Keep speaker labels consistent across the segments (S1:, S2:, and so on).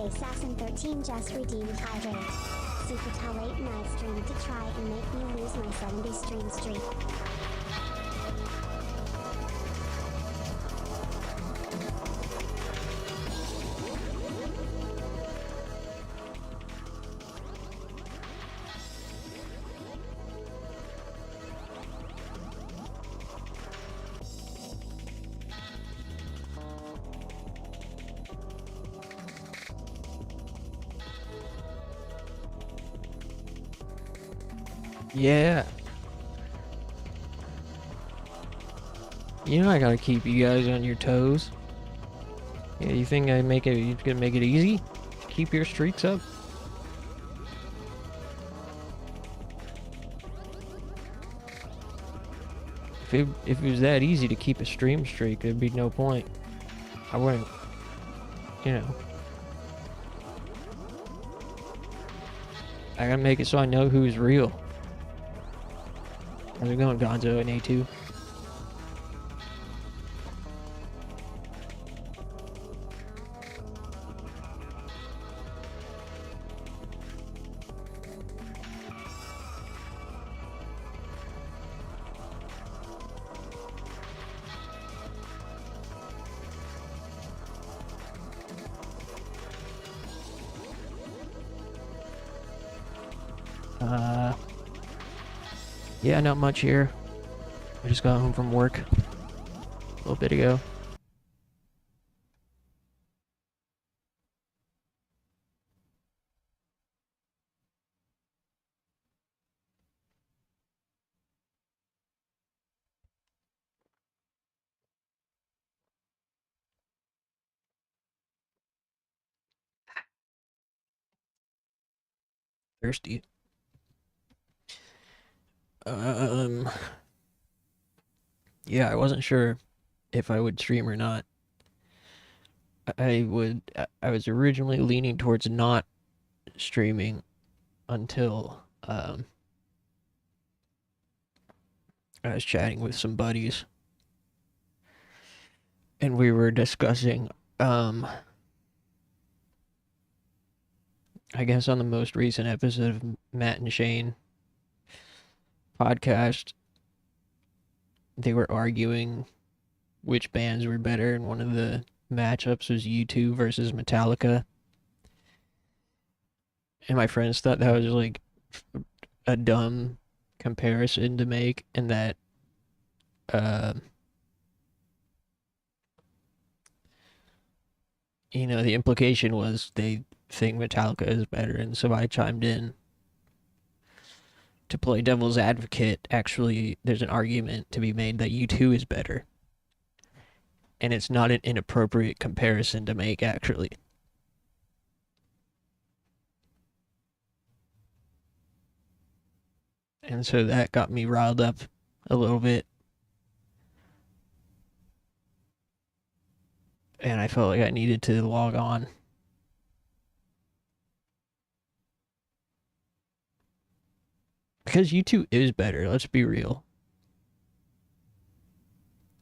S1: Assassin 13 just redeemed Hydrate. Secret late night stream to try and make me lose my 70 stream streak.
S2: Yeah. You know I gotta keep you guys on your toes. Yeah, you think you're gonna make it easy? Keep your streaks up? If it was that easy to keep a stream streak, there'd be no point. I wouldn't, you know. I gotta make it so I know who's real. How's it going, Gonzo and A2? Yeah, not much here. I just got home from work a little bit ago. Thirsty. Yeah, I wasn't sure if I would stream or not. I was originally leaning towards not streaming until I was chatting with some buddies and we were discussing I guess on the most recent episode of Matt and Shane podcast, they were arguing which bands were better, and one of the matchups was U2 versus Metallica. And my friends thought that was like a dumb comparison to make, and that you know, the implication was they think Metallica is better, and so I chimed in to play devil's advocate. Actually, there's an argument to be made that U2 is better. And it's not an inappropriate comparison to make, actually. And so that got me riled up a little bit. And I felt like I needed to log on. Because U2 is better, let's be real.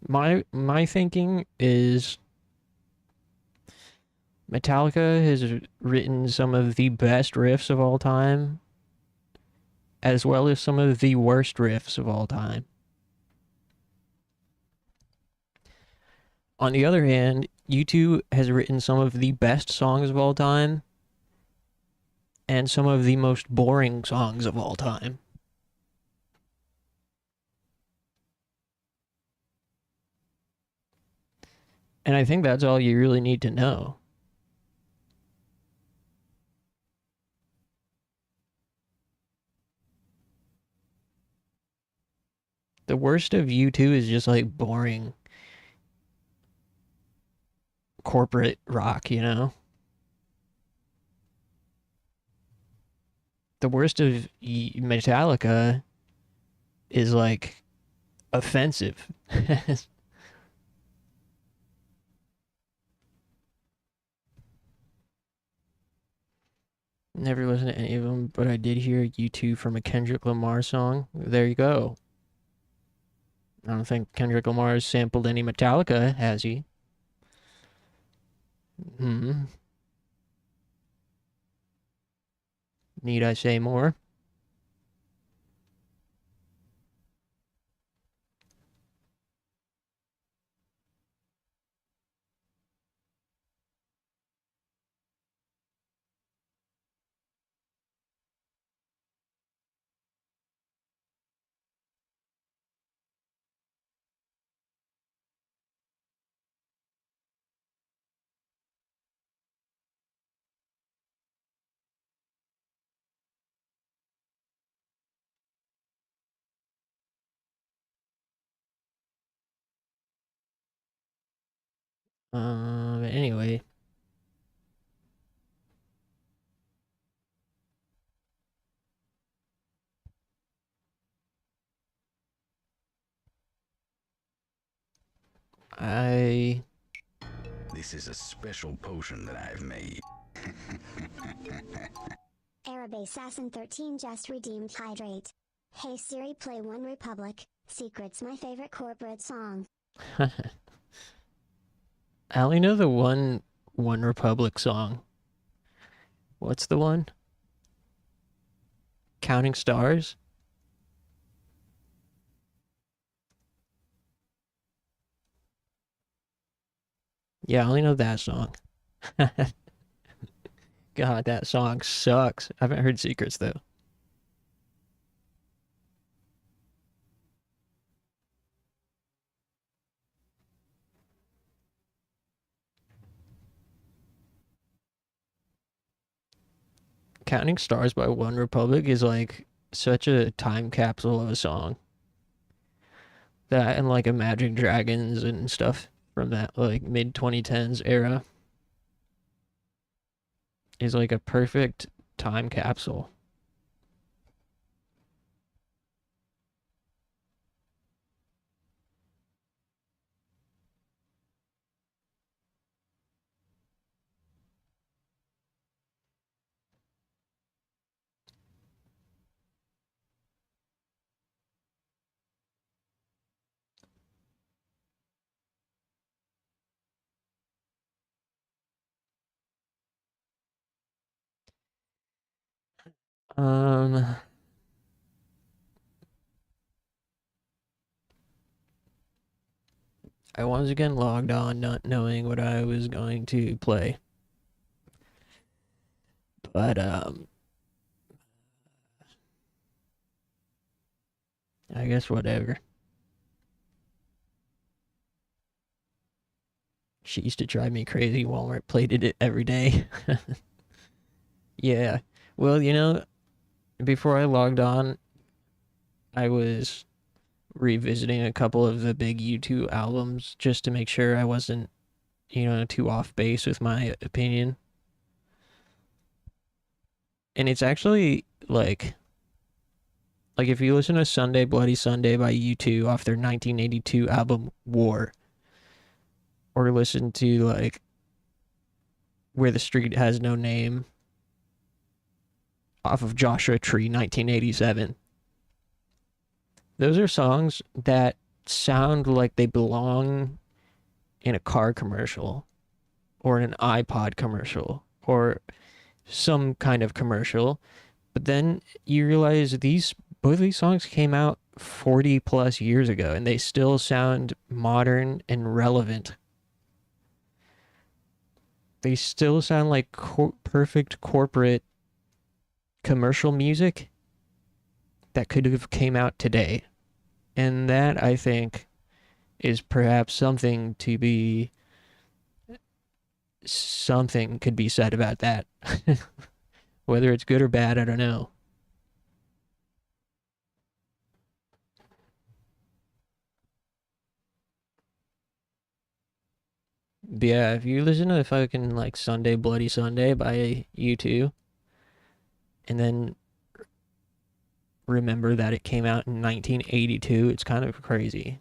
S2: My thinking is Metallica has written some of the best riffs of all time, as well as some of the worst riffs of all time. On the other hand, U2 has written some of the best songs of all time and some of the most boring songs of all time. And I think that's all you really need to know. The worst of U2 is just like boring corporate rock, you know? The worst of Metallica is like offensive. Never listened to any of them, but I did hear U2 from a Kendrick Lamar song. There you go. I don't think Kendrick Lamar has sampled any Metallica, has he? Hmm. Need I say more? Anyway.
S3: This is a special potion that I've made.
S1: Arab Assassin 13 just redeemed Hydrate. Hey Siri, play One Republic. Secret's my favorite corporate song.
S2: I only know the One Republic song. What's the one? Counting Stars? Yeah, I only know that song. God, that song sucks. I haven't heard Secrets though. Counting Stars by One Republic is like such a time capsule of a song. That and like Imagine Dragons and stuff from that like mid 2010s era is like a perfect time capsule. Um, I once again logged on not knowing what I was going to play. But I guess whatever. She used to drive me crazy. Walmart played it every day. Yeah. Well, before I logged on, I was revisiting a couple of the big U2 albums just to make sure I wasn't, too off base with my opinion. And it's actually like if you listen to Sunday Bloody Sunday by U2 off their 1982 album War, or listen to like Where the Street Has No Name off of Joshua Tree 1987. Those are songs that sound like they belong in a car commercial or an iPod commercial or some kind of commercial. But then you realize both these songs came out 40 plus years ago and they still sound modern and relevant. They still sound like perfect corporate commercial music that could have came out today. And that, I think, is perhaps something could be said about that. Whether it's good or bad, I don't know. But yeah, if you listen to the fucking like Sunday Bloody Sunday by U2 and then remember that it came out in 1982, it's kind of crazy.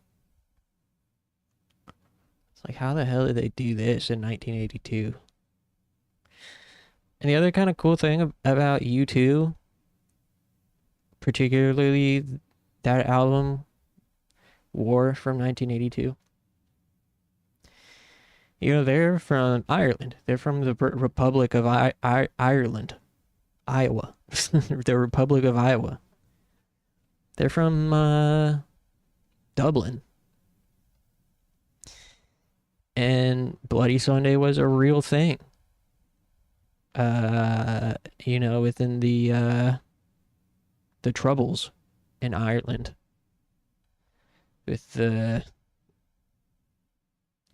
S2: It's like, how the hell did they do this in 1982? And the other kind of cool thing about U2, particularly that album, War from 1982, they're from Ireland. They're from the Republic of Ireland, Iowa. The Republic of Iowa. They're from Dublin. And Bloody Sunday was a real thing. You know, within the Troubles in Ireland. With the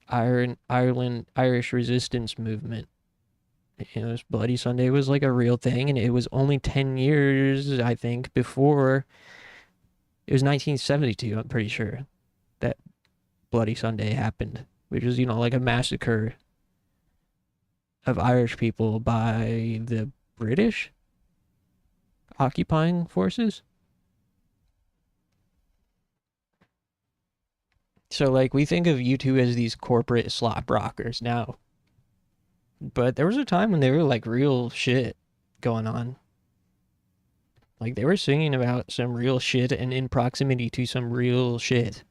S2: Irish resistance movement. You know, Bloody Sunday was like a real thing, and it was only 10 years, I think, before. It was 1972, I'm pretty sure, that Bloody Sunday happened, which was, you know, like a massacre of Irish people by the British occupying forces. So, like, we think of U2 as these corporate slop rockers now. But there was a time when they were, like, real shit going on. Like, they were singing about some real shit and in proximity to some real shit.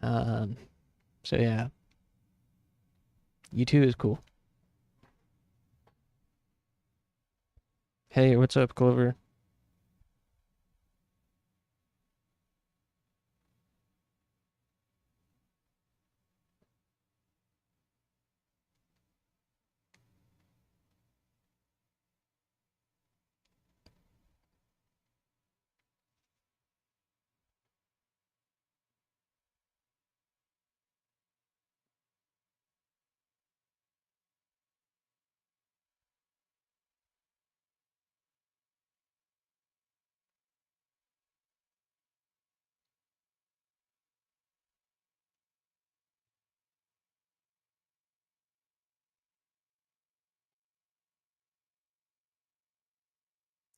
S2: So, yeah. U2 is cool. Hey, what's up, Clover?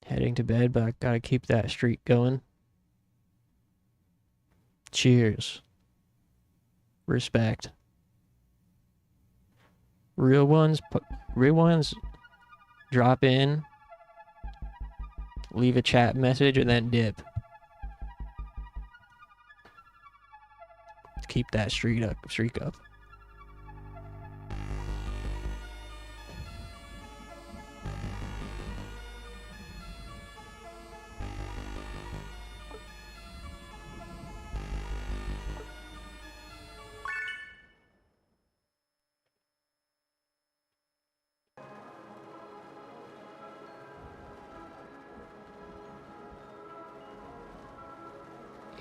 S2: Heading to bed, but I gotta keep that streak going. Cheers. Respect. Real ones drop in, leave a chat message, and then dip. Keep that streak up.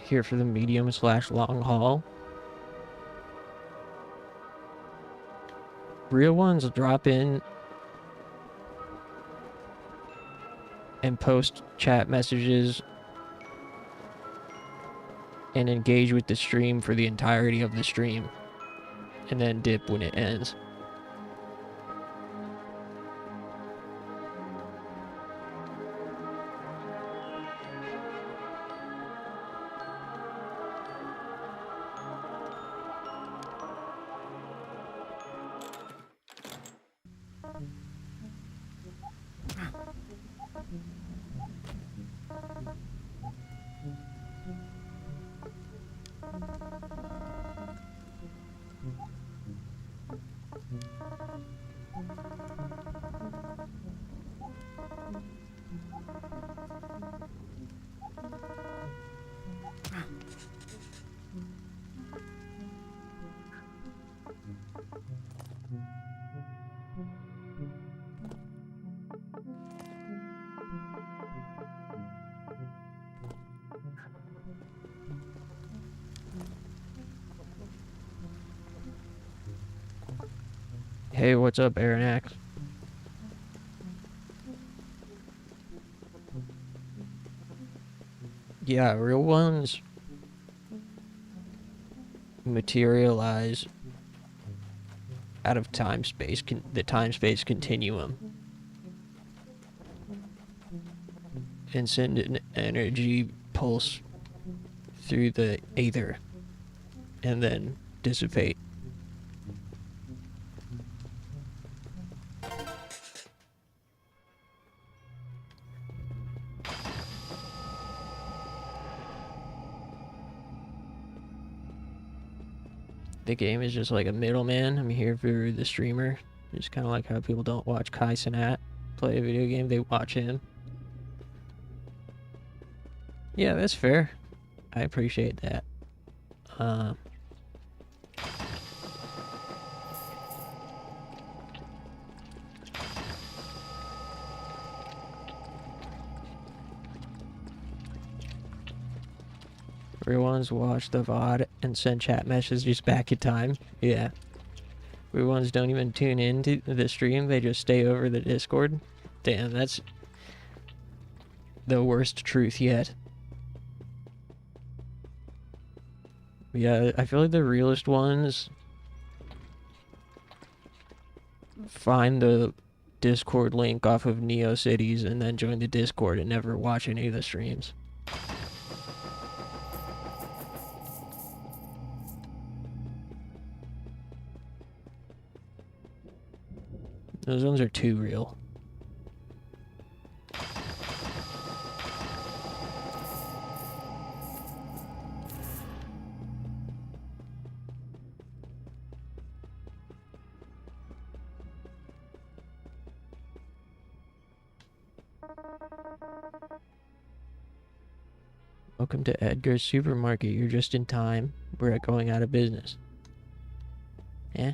S2: Here for the medium/long haul. Real ones drop in and post chat messages and engage with the stream for the entirety of the stream, and then dip when it ends. Hey, what's up, Aaron X? Yeah, real ones materialize out of time-space, the time-space continuum, and send an energy pulse through the aether, and then dissipate. The game is just like a middleman. I'm here for the streamer. Just kind of like how people don't watch Kai Cenat play a video game, they watch him. Yeah, that's fair. I appreciate that. Everyone's watch the VOD and send chat messages back in time. Yeah. Everyone's don't even tune in to the stream, they just stay over the Discord. Damn, that's the worst truth yet. Yeah, I feel like the realest ones find the Discord link off of NeoCities and then join the Discord and never watch any of the streams. Those ones are too real. Welcome to Edgar's Supermarket. You're just in time. We're going out of business. Eh?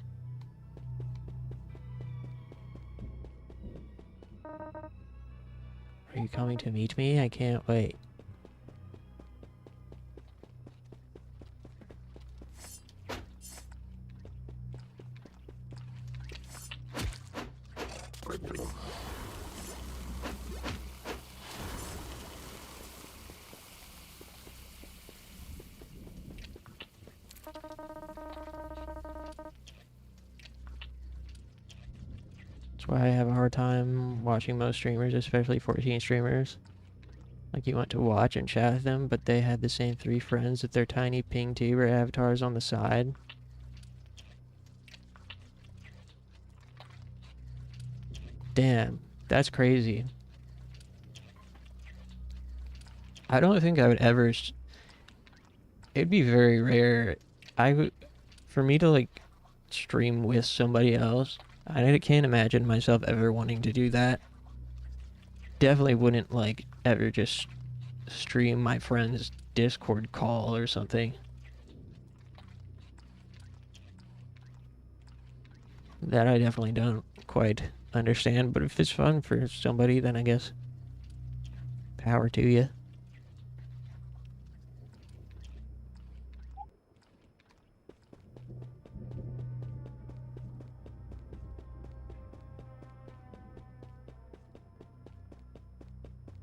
S2: Are you coming to meet me? I can't wait. That's why I have a hard time watching most streamers, especially 14 streamers. Like, you want to watch and chat with them, but they had the same 3 friends with their tiny ping tuber avatars on the side. Damn, that's crazy. I don't think I would ever... It'd be very rare. For me to, like, stream with somebody else, I can't imagine myself ever wanting to do that. Definitely wouldn't, like, ever just stream my friend's Discord call or something. That I definitely don't quite understand, but if it's fun for somebody, then I guess power to you.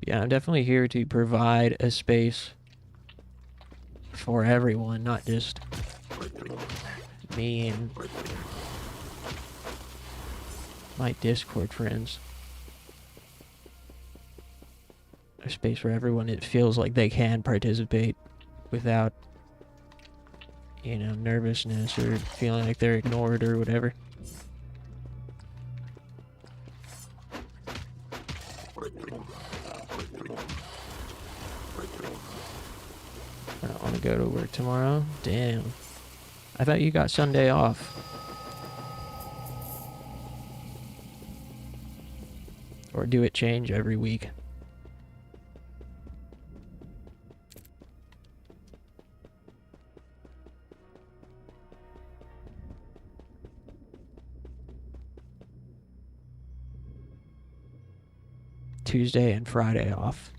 S2: Yeah, I'm definitely here to provide a space for everyone, not just me and my Discord friends. A space for everyone. It feels like they can participate without, you know, nervousness or feeling like they're ignored or whatever. I don't want to go to work tomorrow. Damn. I thought you got Sunday off. Or do it change every week? Tuesday and Friday off.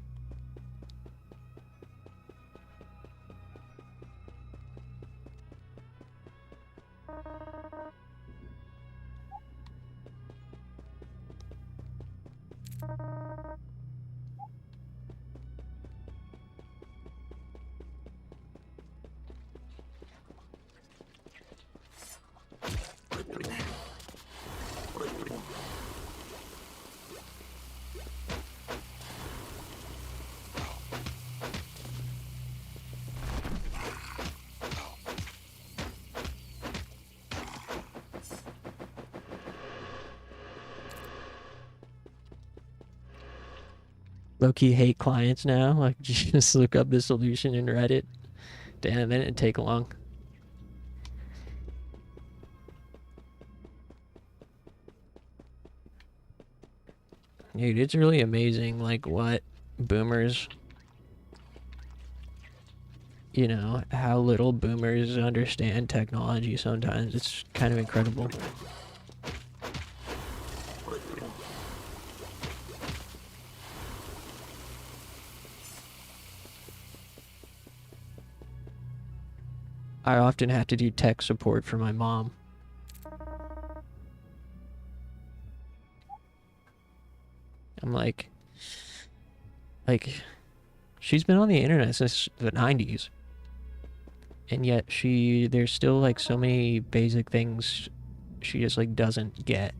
S2: Low-key hate clients now. Like, just look up the solution in Reddit. Damn, that didn't take long. Dude, it's really amazing, like, what boomers, you know, how little boomers understand technology sometimes. It's kind of incredible. I often have to do tech support for my mom. I'm like, she's been on the internet since the 90s. And yet there's still like so many basic things she just like doesn't get.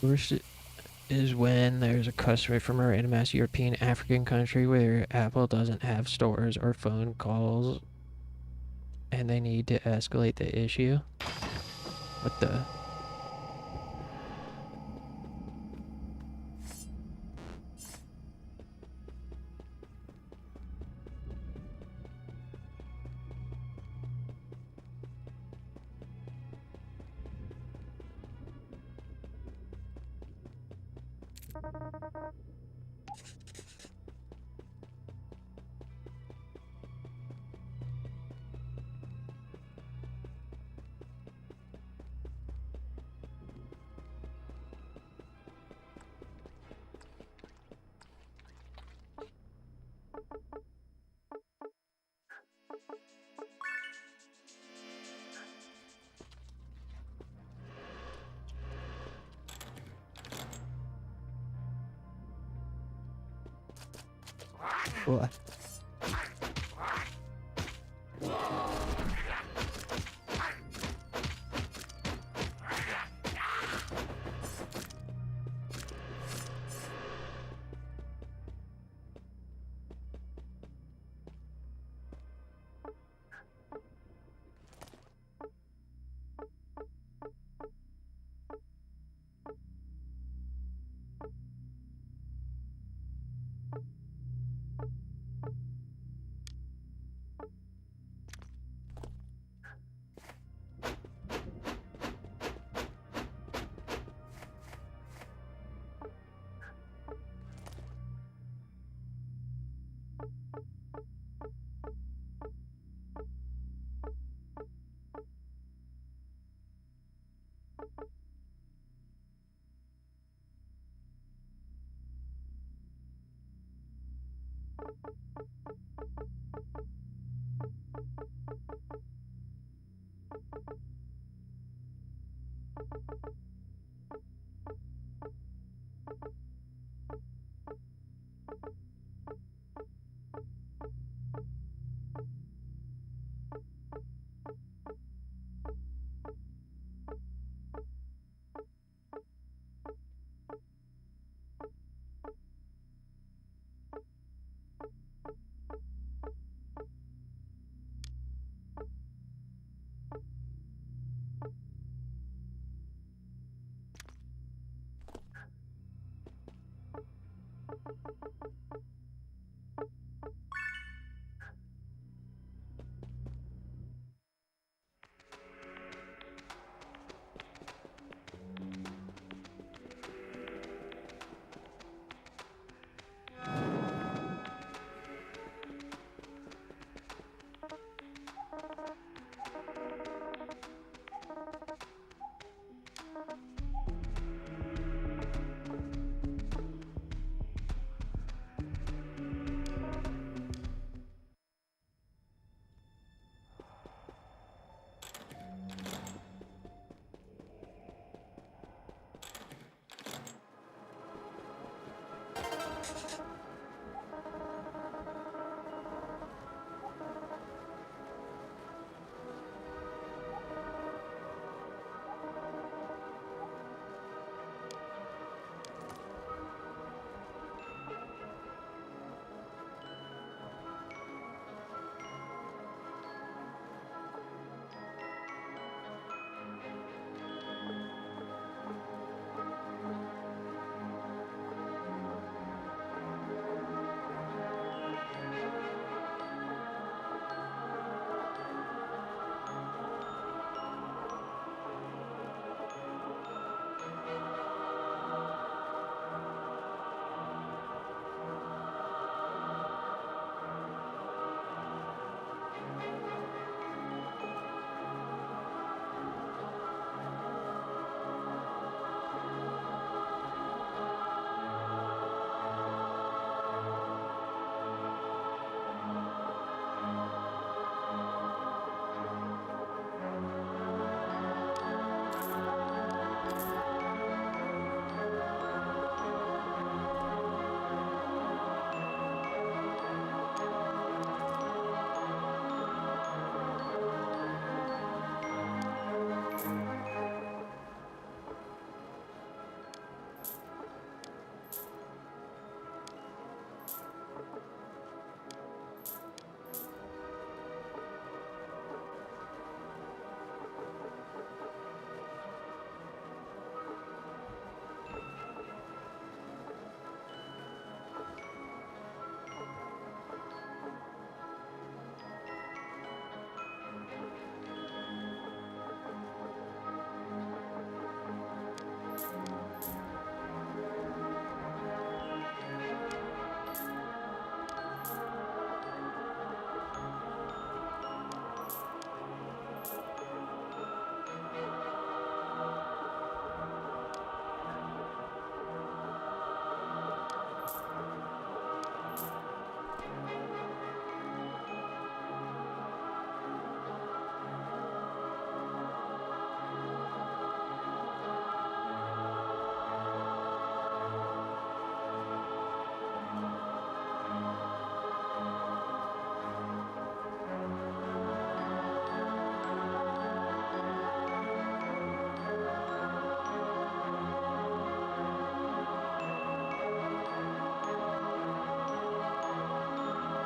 S2: Worst is when there's a customer from a random ass European African country where Apple doesn't have stores or phone calls and they need to escalate the issue. What the? What?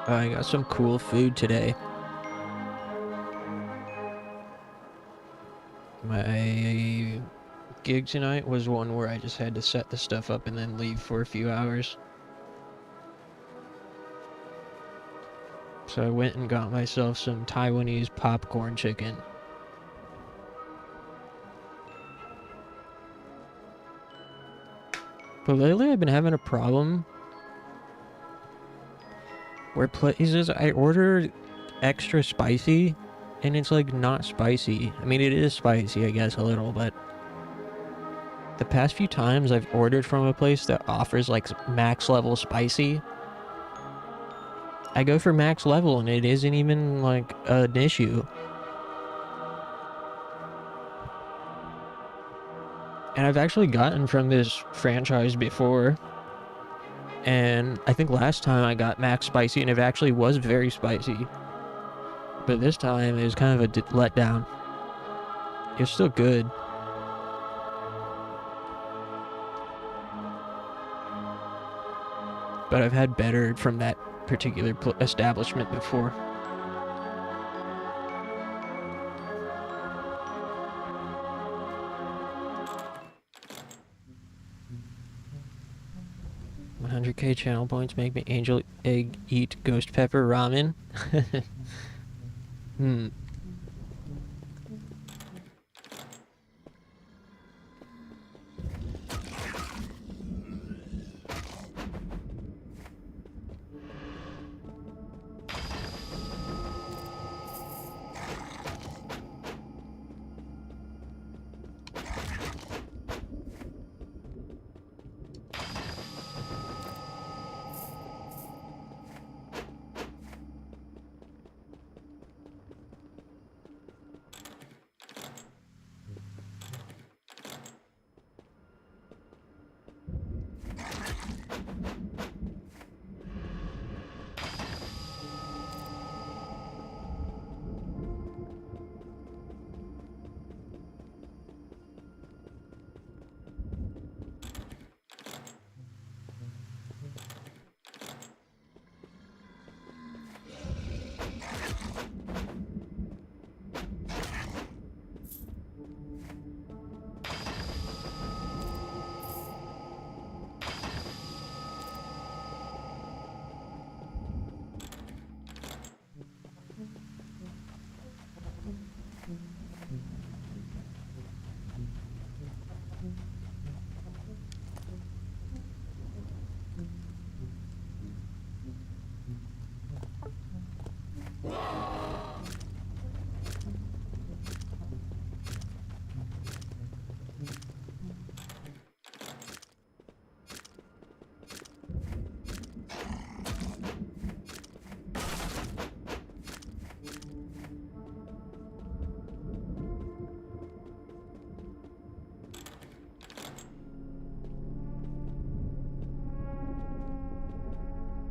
S2: I got some cool food today. My gig tonight was one where I just had to set the stuff up and then leave for a few hours. So I went and got myself some Taiwanese popcorn chicken. But lately I've been having a problem where places I order extra spicy and it's like not spicy. I mean, it is spicy, I guess, a little, but the past few times I've ordered from a place that offers like max level spicy, I go for max level and it isn't even like an issue. And I've actually gotten from this franchise before, and I think last time I got max spicy and it actually was very spicy. But this time it was kind of a letdown. It's still good. But I've had better from that particular establishment before. $100K channel points make me angel egg eat ghost pepper ramen.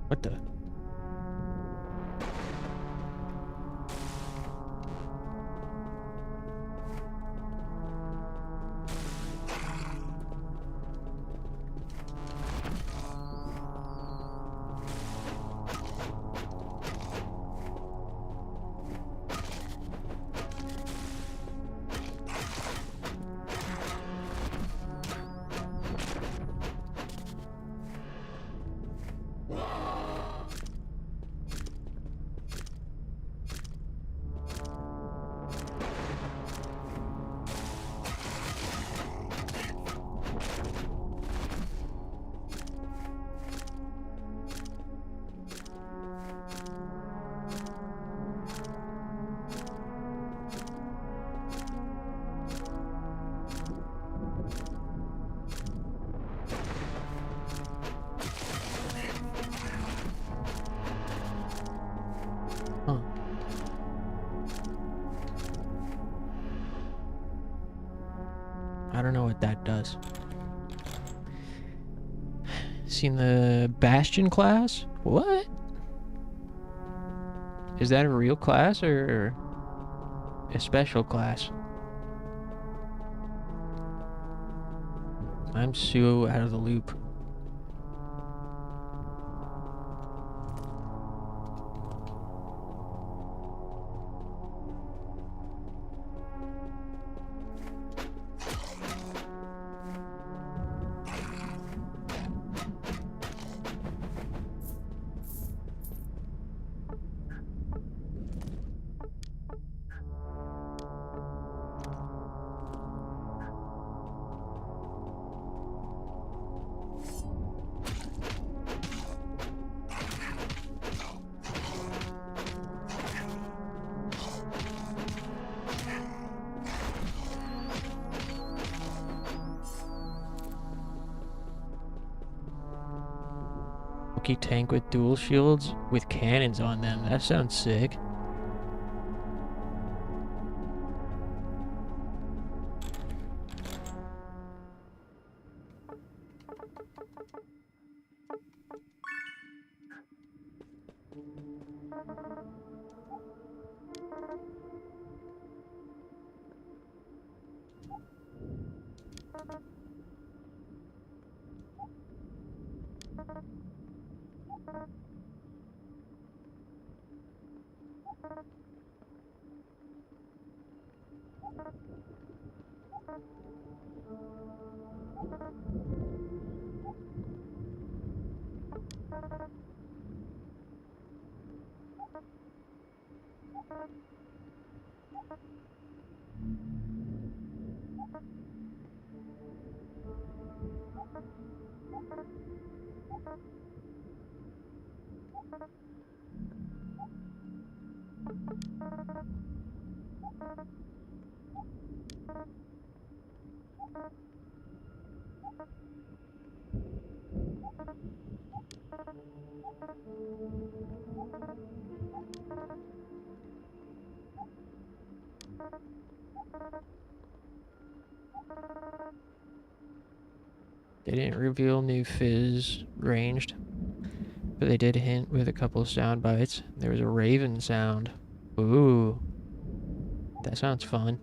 S2: What the? Huh. I don't know what that does. Seen the Bastion class? What? Is that a real class or a special class? I'm so out of the loop. bulky tank with dual shields with cannons on them. That sounds sick. They didn't reveal new Fizz ranged, but they did hint with a couple of sound bites. There was a Raven sound. Ooh, that sounds fun.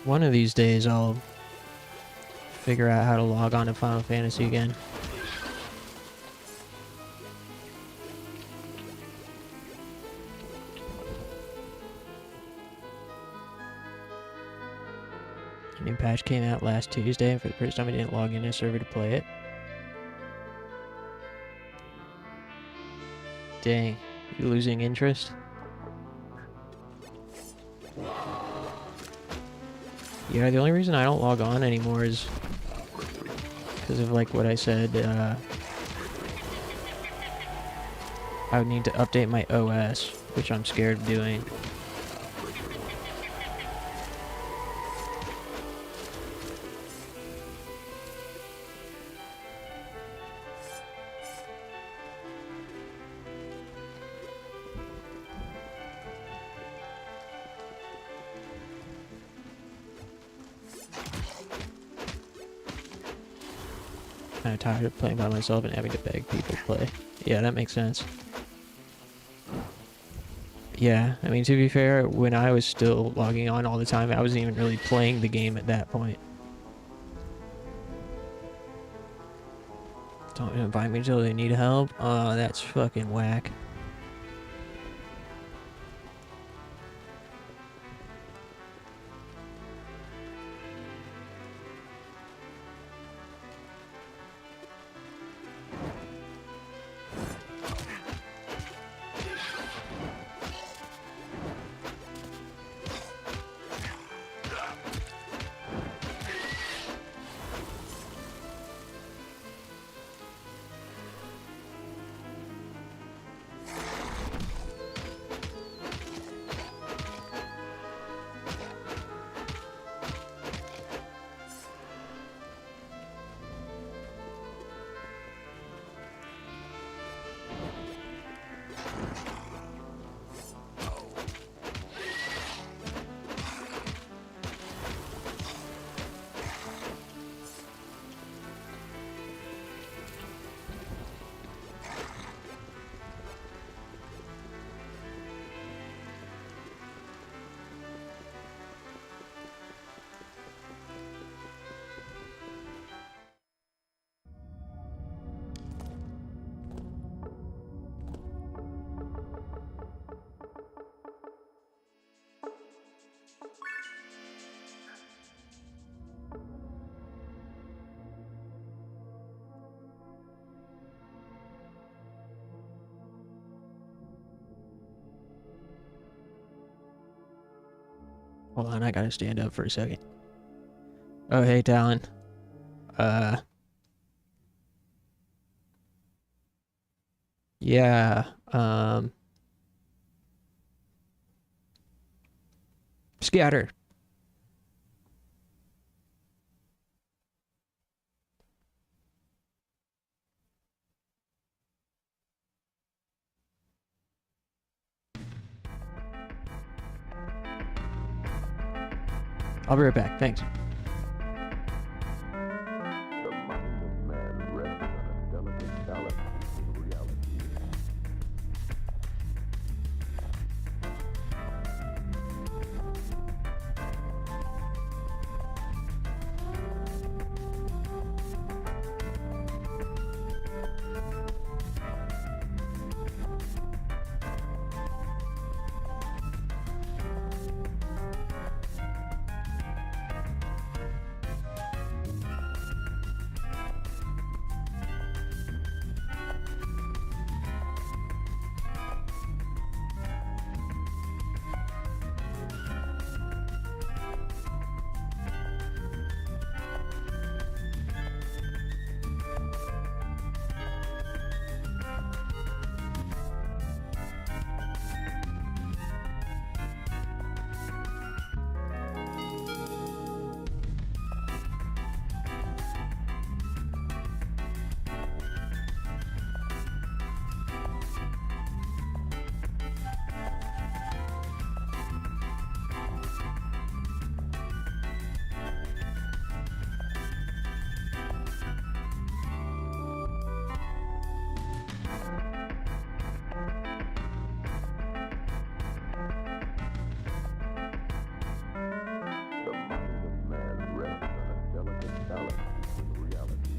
S2: One of these days I'll figure out how to log on to Final Fantasy again. A new patch came out last Tuesday. For the first time I didn't log in a server to play it. Dang, you losing interest? Yeah, the only reason I don't log on anymore is because of like what I said, I would need to update my OS, which I'm scared of doing. Kind of tired of playing by myself and having to beg people to play. Yeah, that makes sense. Yeah, I mean, to be fair, when I was still logging on all the time, I wasn't even really playing the game at that point. Don't invite me till they need help? Oh, that's fucking whack. Hold on, I gotta stand up for a second. Oh, hey, Talon. Yeah, scatter. I'll be right back, thanks.
S3: The mind of man rests on a delicate balance between reality. The mind of man rests on a delicate balance between reality.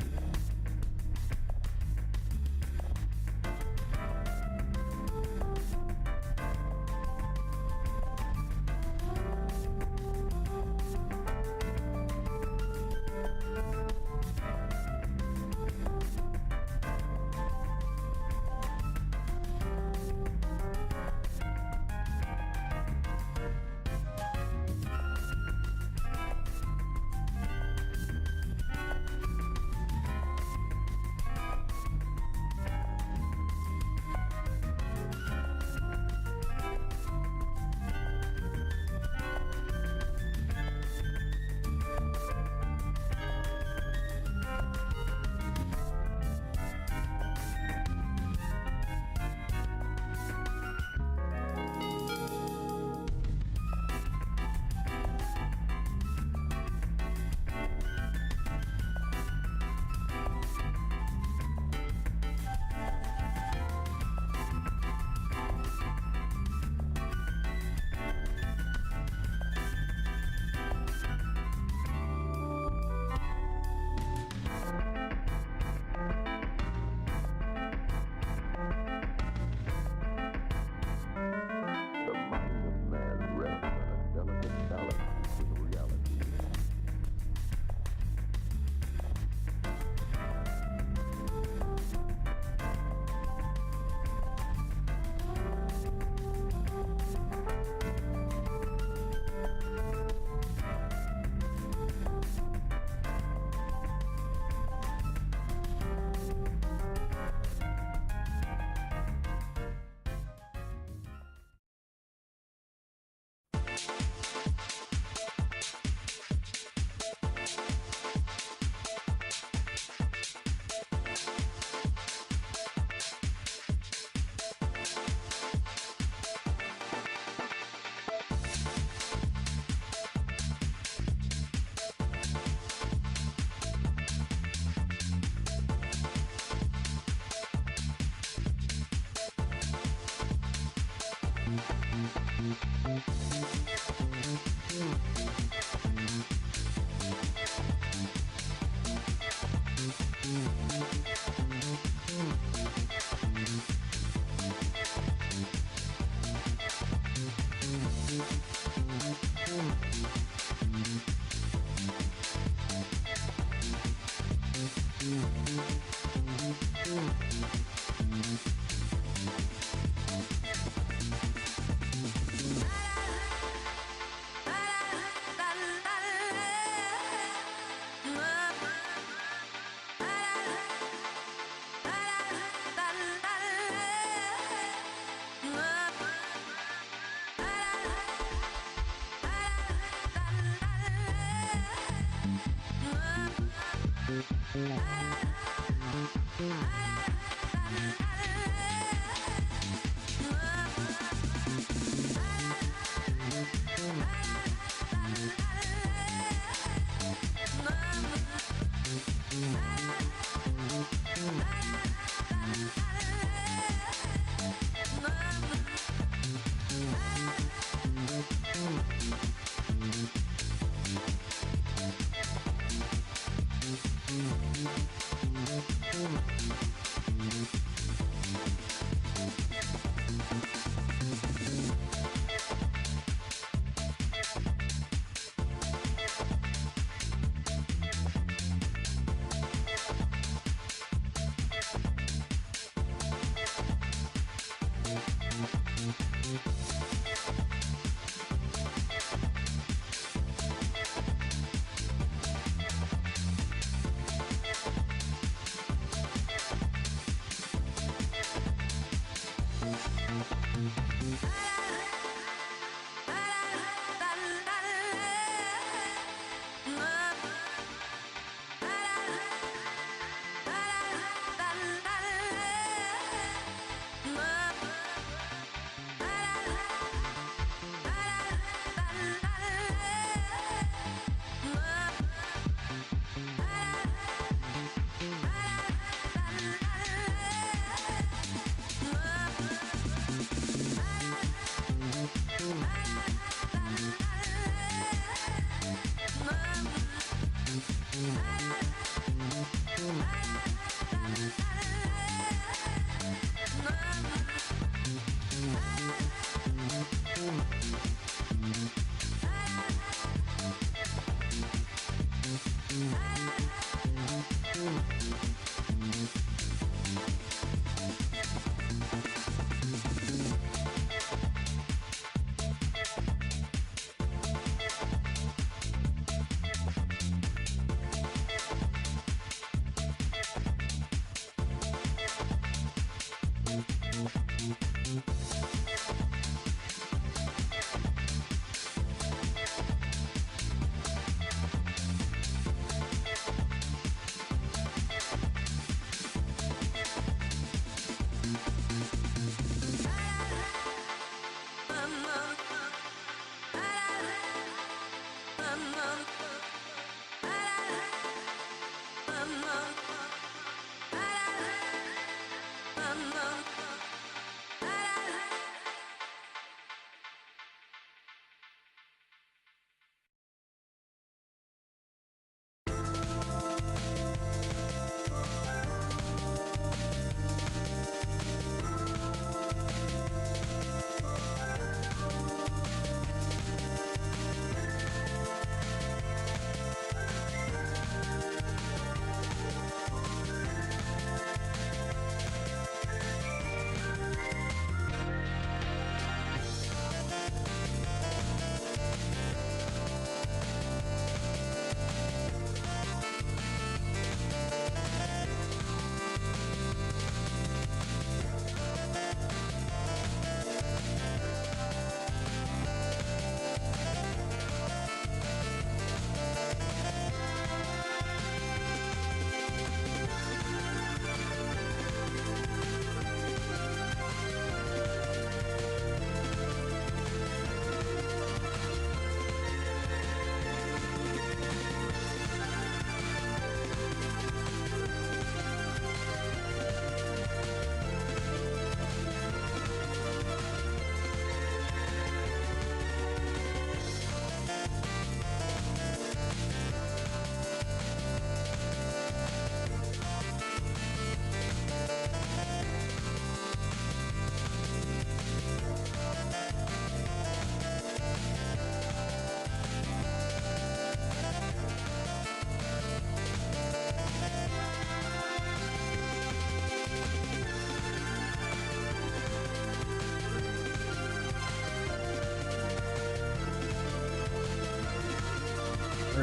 S3: The mind of man rests on a delicate balance between reality.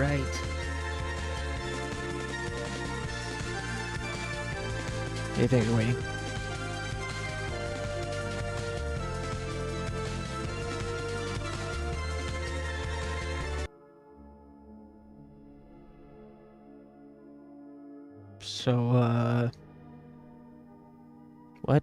S2: Right. Hey, thanks for waiting. So, what?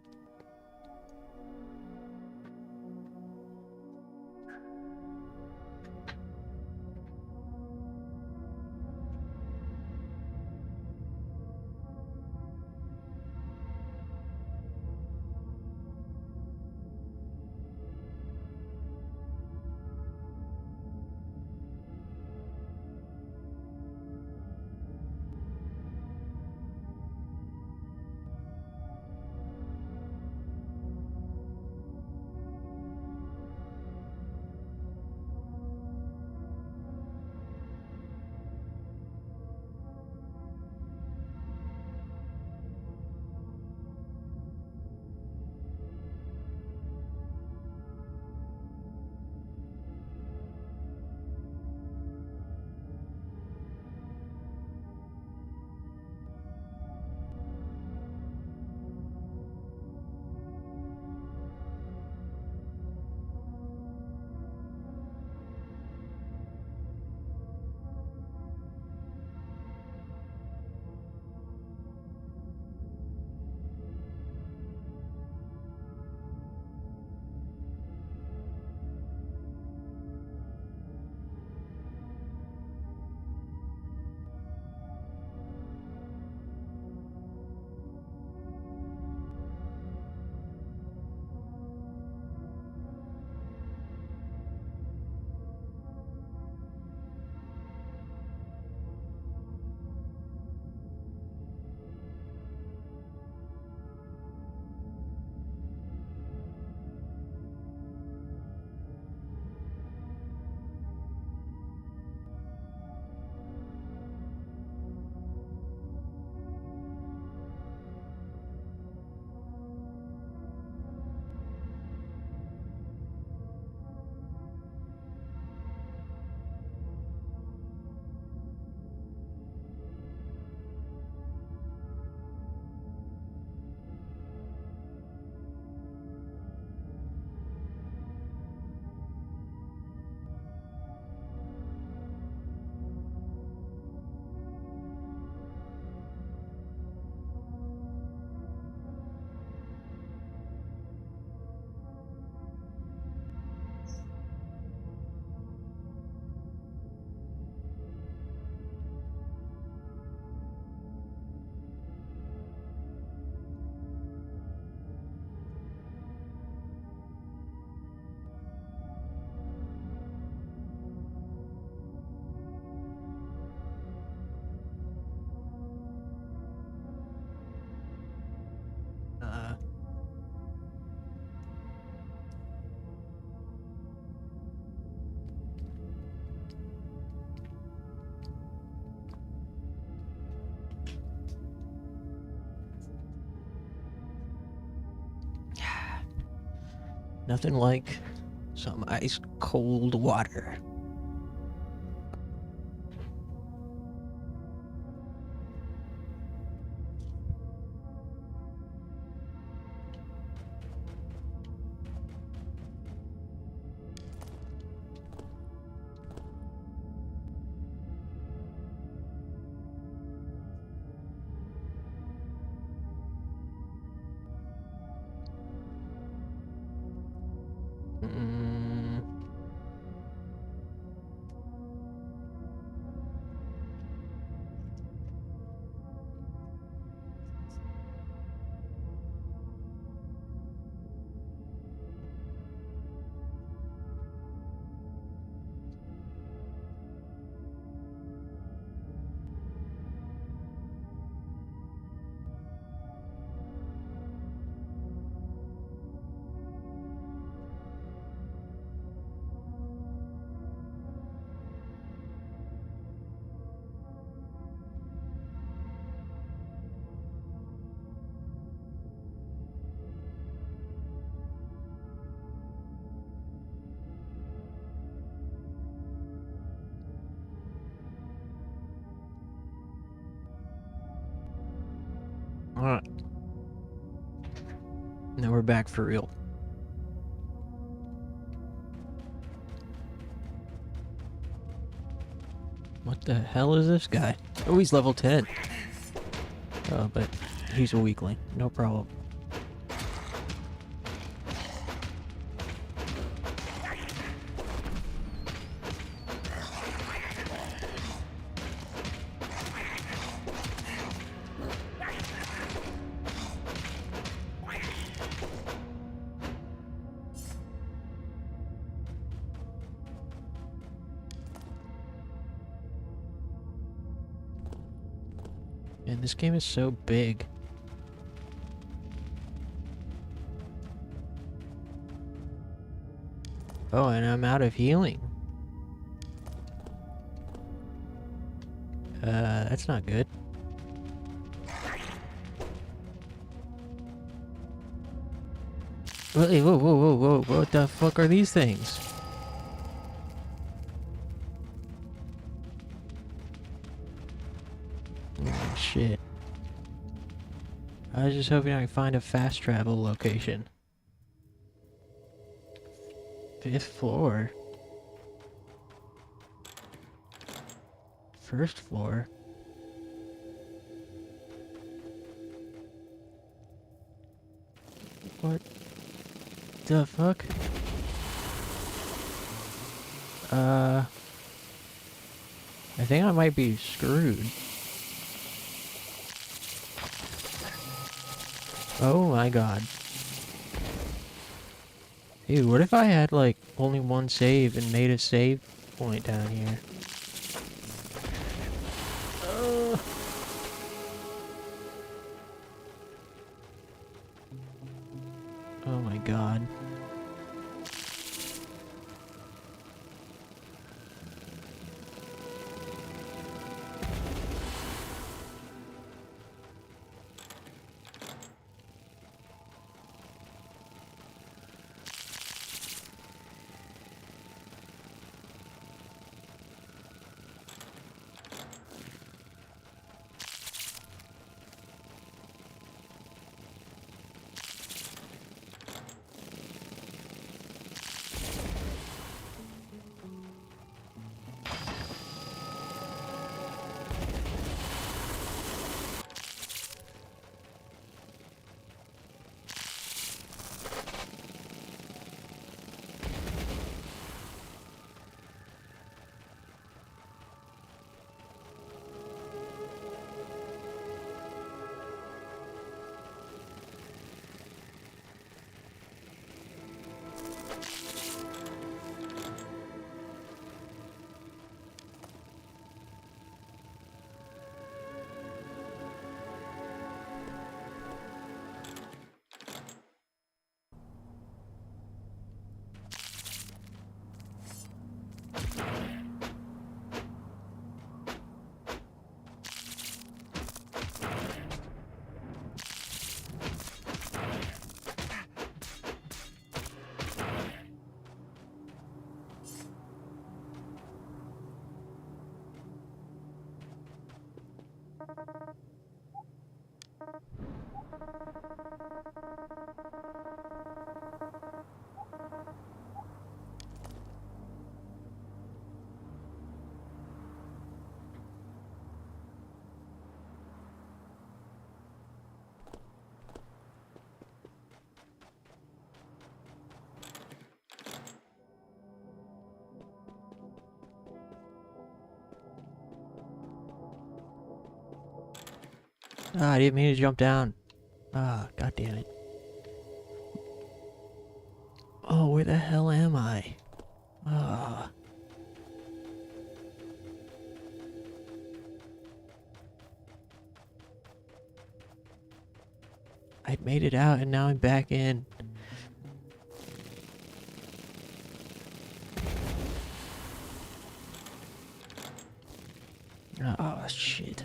S2: Nothing like some ice cold water. Mm. Alright. Now we're back for real. What the hell is this guy? Oh, he's level 10. But he's a weakling. No problem. And this game is so big. Oh, and I'm out of healing. That's not good. Wait, whoa, whoa, whoa, whoa, what the fuck are these things? Oh, shit. I was just hoping I could find a fast travel location. 5th floor? First floor? What the fuck? I think I might be screwed. Oh my god. Dude, what if I had like only one save and made a save point down here? Oh my god. Ah, I didn't mean to jump down. Ah, god damn it. Oh, where the hell am I? Ah. I made it out and now I'm back in. Oh, shit.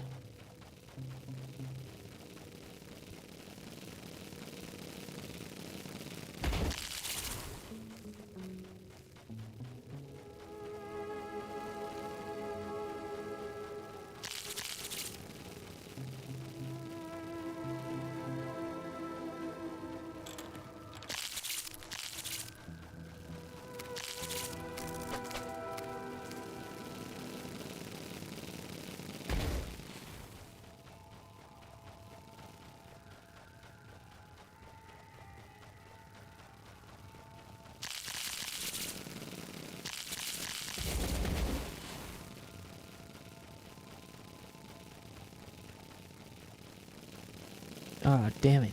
S2: Ah, damn it.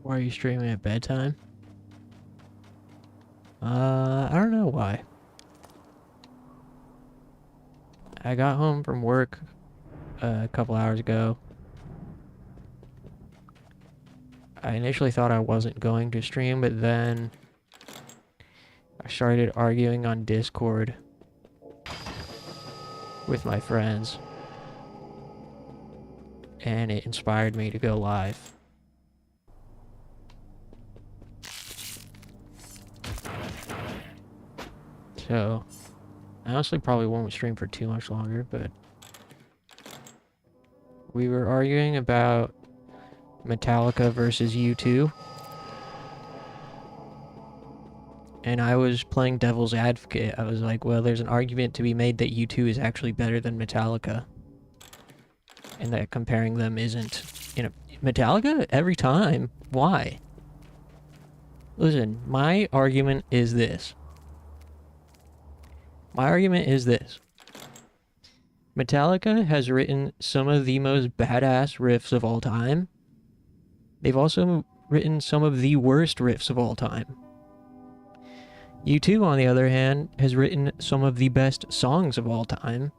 S2: Why are you streaming at bedtime? I don't know why. I got home from work a couple hours ago. I initially thought I wasn't going to stream, but then I started arguing on Discord with my friends, and it inspired me to go live. So, I honestly probably won't stream for too much longer, but we were arguing about Metallica versus U2, and I was playing devil's advocate. I was like, well, there's an argument to be made that U2 is actually better than Metallica, and that comparing them isn't, Metallica every time. Why? Listen, my argument is this. Metallica has written some of the most badass riffs of all time. They've also written some of the worst riffs of all time. U2, on the other hand, has written some of the best songs of all time,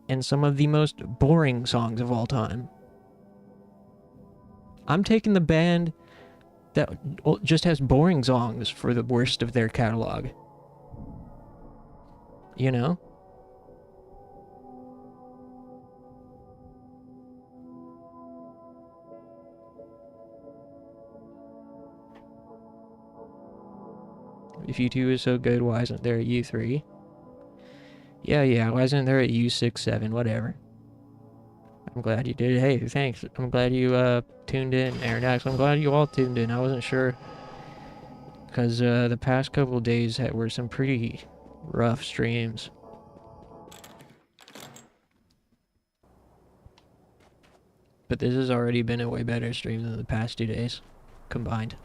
S2: and some of the most boring songs of all time. I'm taking the band that just has boring songs for the worst of their catalog. You know? If U2 is so good, why isn't there a U3? Yeah, why isn't there a U6, 7, whatever. I'm glad you did. Hey, thanks. I'm glad you tuned in, Aeronax. I'm glad you all tuned in. I wasn't sure, because the past couple days were some pretty rough streams. But this has already been a way better stream than the past 2 days combined.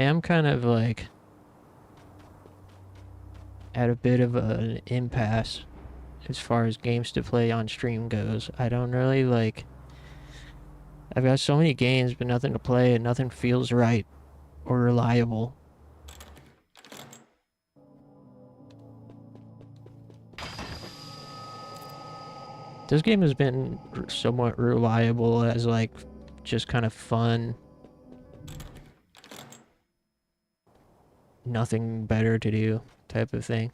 S2: am kind of like at a bit of an impasse as far as games to play on stream goes. I don't really like. I've got so many games, but nothing to play, and nothing feels right or reliable. This game has been somewhat reliable as like just kind of fun. Nothing better to do type of thing.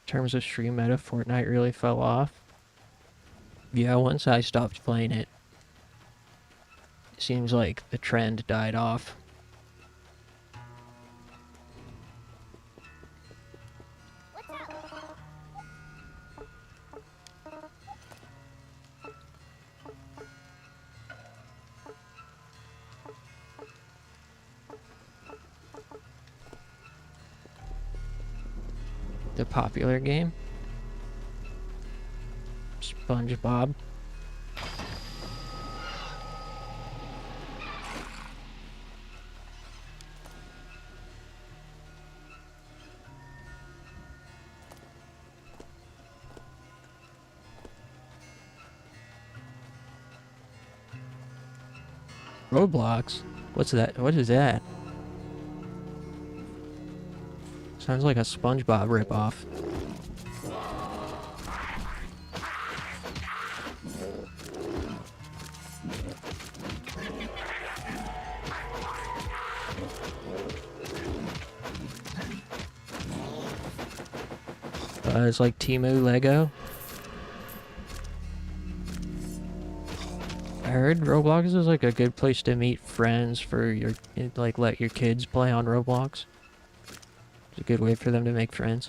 S2: In terms of stream meta, Fortnite really fell off. Yeah, once I stopped playing it, it seems like the trend died off. The popular game? SpongeBob. Roblox? What's that? What is that? Sounds like a SpongeBob ripoff. It's like Temu Lego. I heard Roblox is like a good place to meet friends for your, like, let your kids play on Roblox. It's a good way for them to make friends.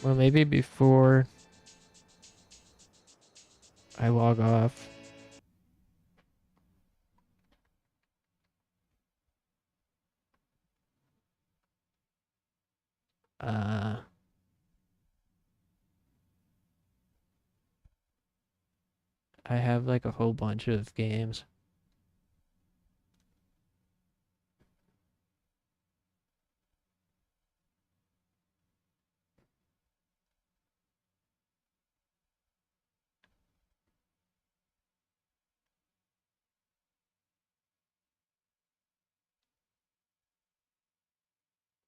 S2: Well, maybe before I log off. I have like a whole bunch of games.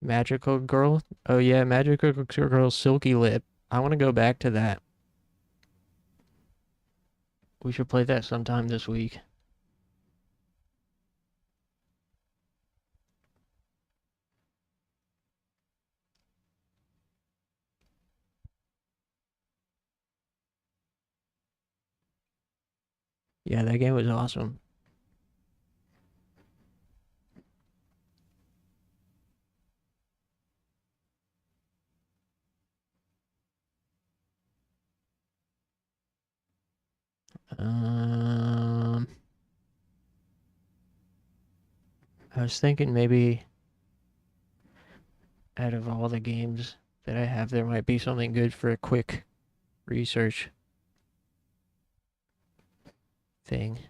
S2: Magical Girl. Oh yeah, Magical Girl Silky Lip. I want to go back to that. We should play that sometime this week. Yeah, that game was awesome. Um, I was thinking maybe out of all the games that I have, there might be something good for a quick research thing.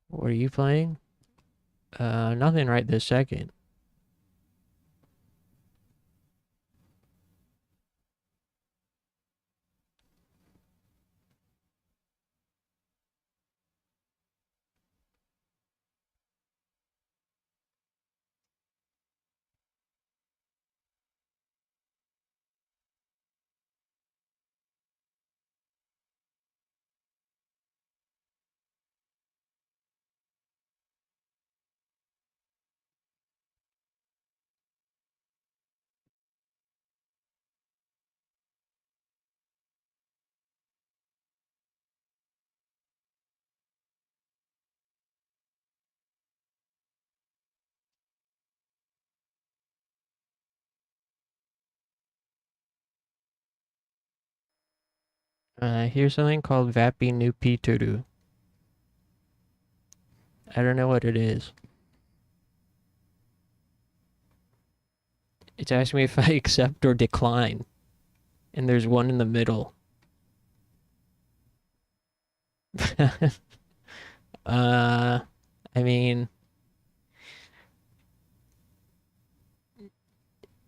S2: What are you playing? Nothing right this second. Here's something called Vapi Nupi Tudu. I don't know what it is. It's asking me if I accept or decline. And there's one in the middle. I mean,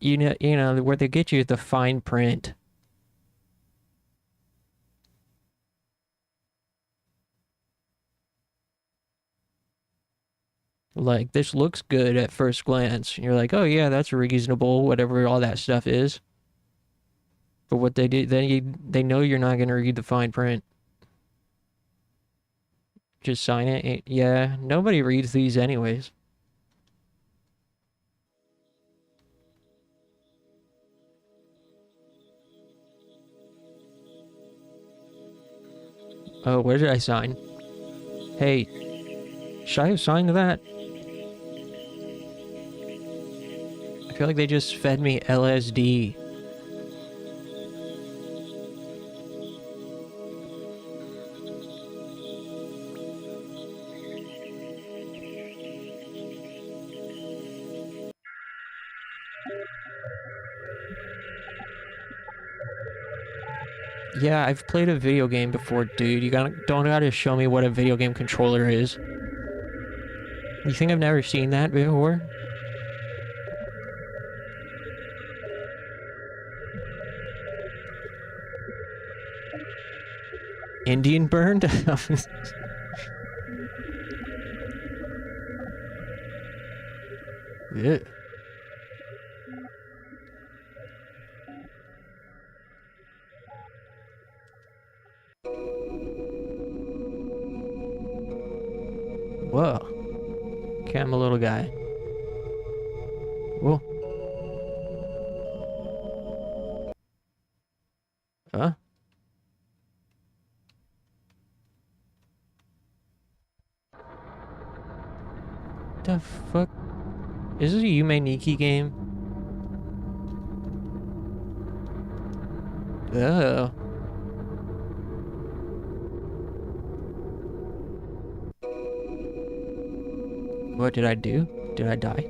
S2: you know where they get you the fine print. Like, this looks good at first glance. You're like, oh yeah, that's reasonable, whatever all that stuff is. But what they do, they know you're not gonna read the fine print. Just sign it. Yeah, nobody reads these anyways. Oh, where did I sign? Hey, should I have signed that? I feel like they just fed me LSD. Yeah, I've played a video game before, dude. You don't gotta show me what a video game controller is. You think I've never seen that before? Indian burned? Yeah. Whoa. Okay, I'm a little guy. Whoa. Huh? The fuck? Is this a Yume Nikki game? Oh. What did I do? Did I die?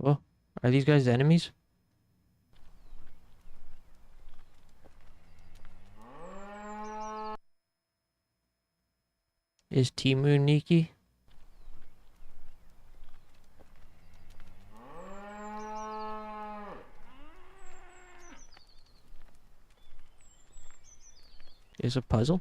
S2: Well, are these guys enemies? Is Timu Nikki? Is a puzzle?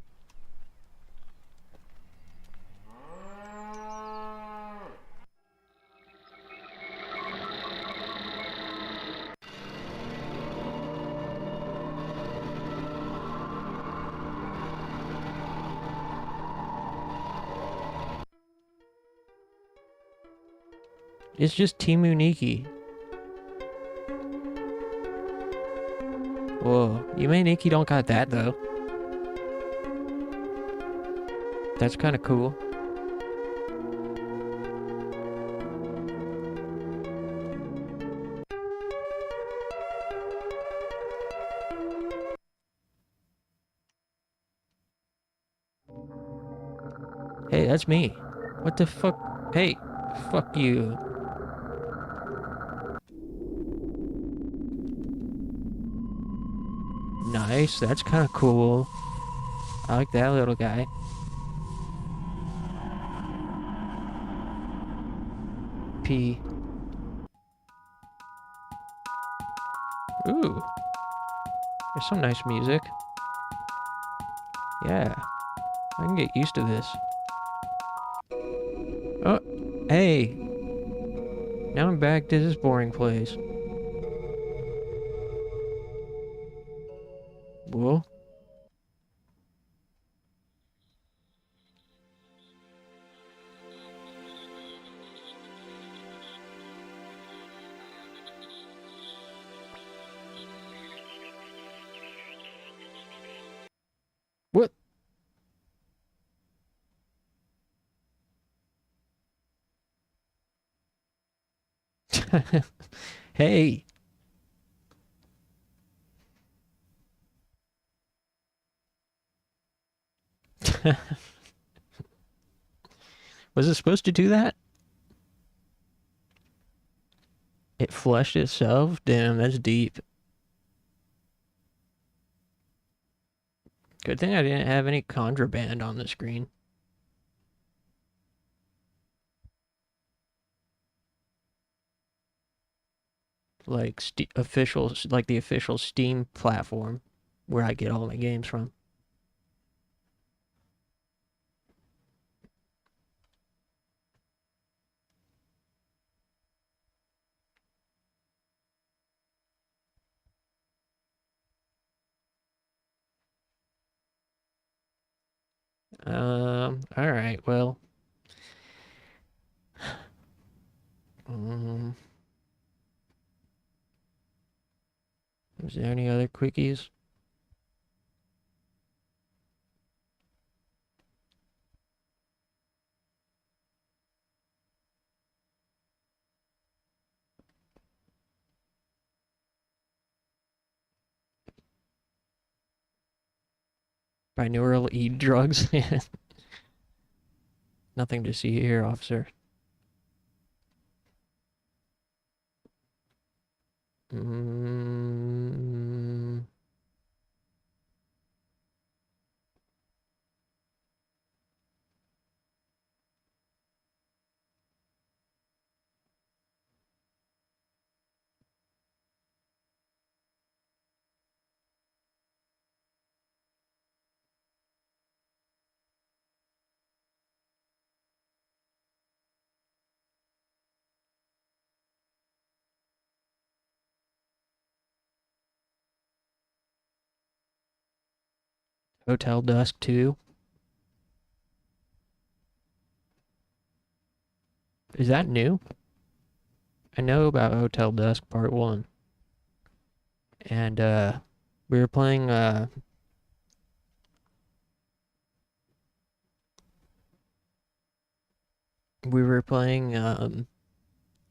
S2: It's just Timu Nikki. Whoa, Yume Nikki don't got that though. That's kind of cool. Hey, that's me. What the fuck? Hey, fuck you. Nice, that's kind of cool. I like that little guy. P. Ooh. There's some nice music. Yeah. I can get used to this. Oh, hey. Now I'm back to this boring place. Whoa. What? Hey. Was it supposed to do that? It flushed itself? Damn, that's deep. Good thing I didn't have any contraband on the screen. Like like the official Steam platform where I get all my games from. All right, well. Is there any other quickies? Binaural drugs? Nothing to see here, officer. Hotel Dusk 2. Is that new? I know about Hotel Dusk Part 1. And, we were playing,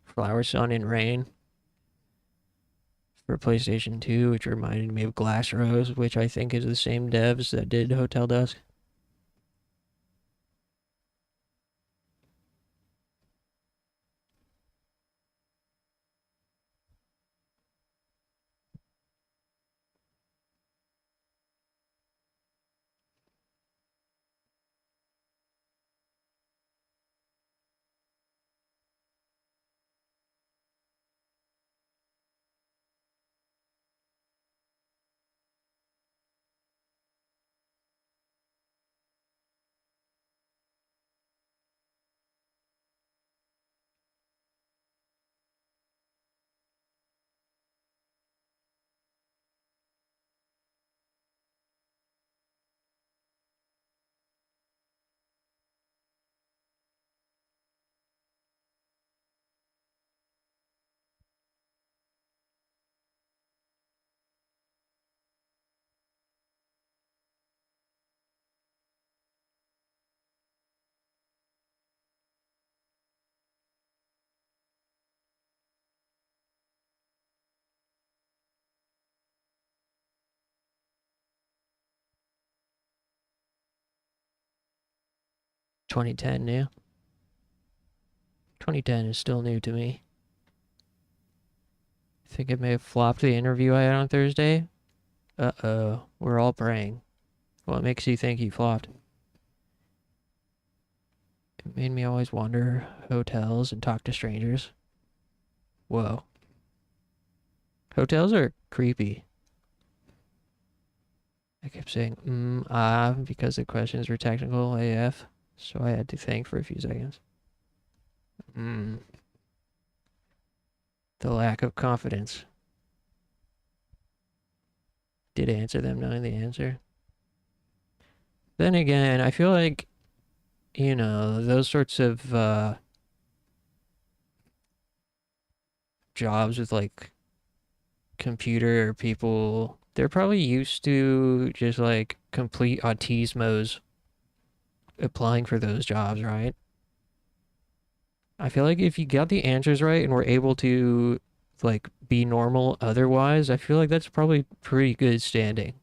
S2: Flower, Sun, and Rain for PlayStation 2, which reminded me of Glass Rose, which I think is the same devs that did Hotel Dusk. 2010 new. 2010 is still new to me. I think it may have flopped the interview I had on Thursday. Uh-oh, we're all praying. What makes you think he flopped? It made me always wander hotels and talk to strangers. Whoa. Hotels are creepy. I kept saying, because the questions were technical AF, so I had to think for a few seconds. The lack of confidence. Did answer them knowing the answer. Then again, I feel like, you know, those sorts of jobs with like computer people, they're probably used to just like complete autismos applying for those jobs, right? I feel like if you got the answers right and were able to like be normal otherwise, I feel like that's probably pretty good standing.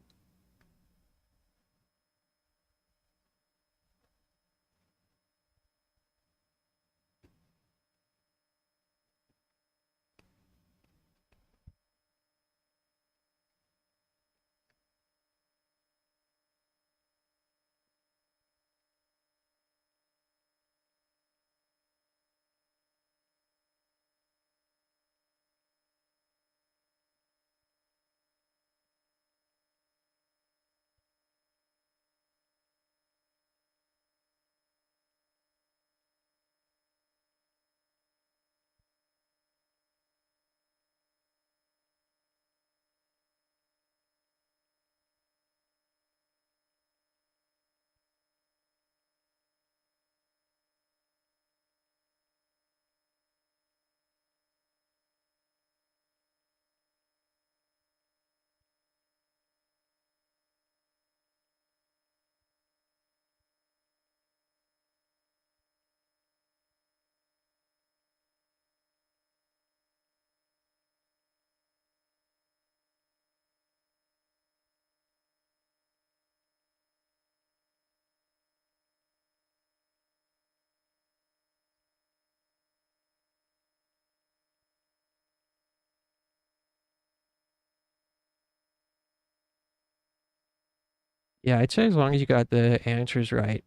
S2: Yeah, I'd say as long as you got the answers right,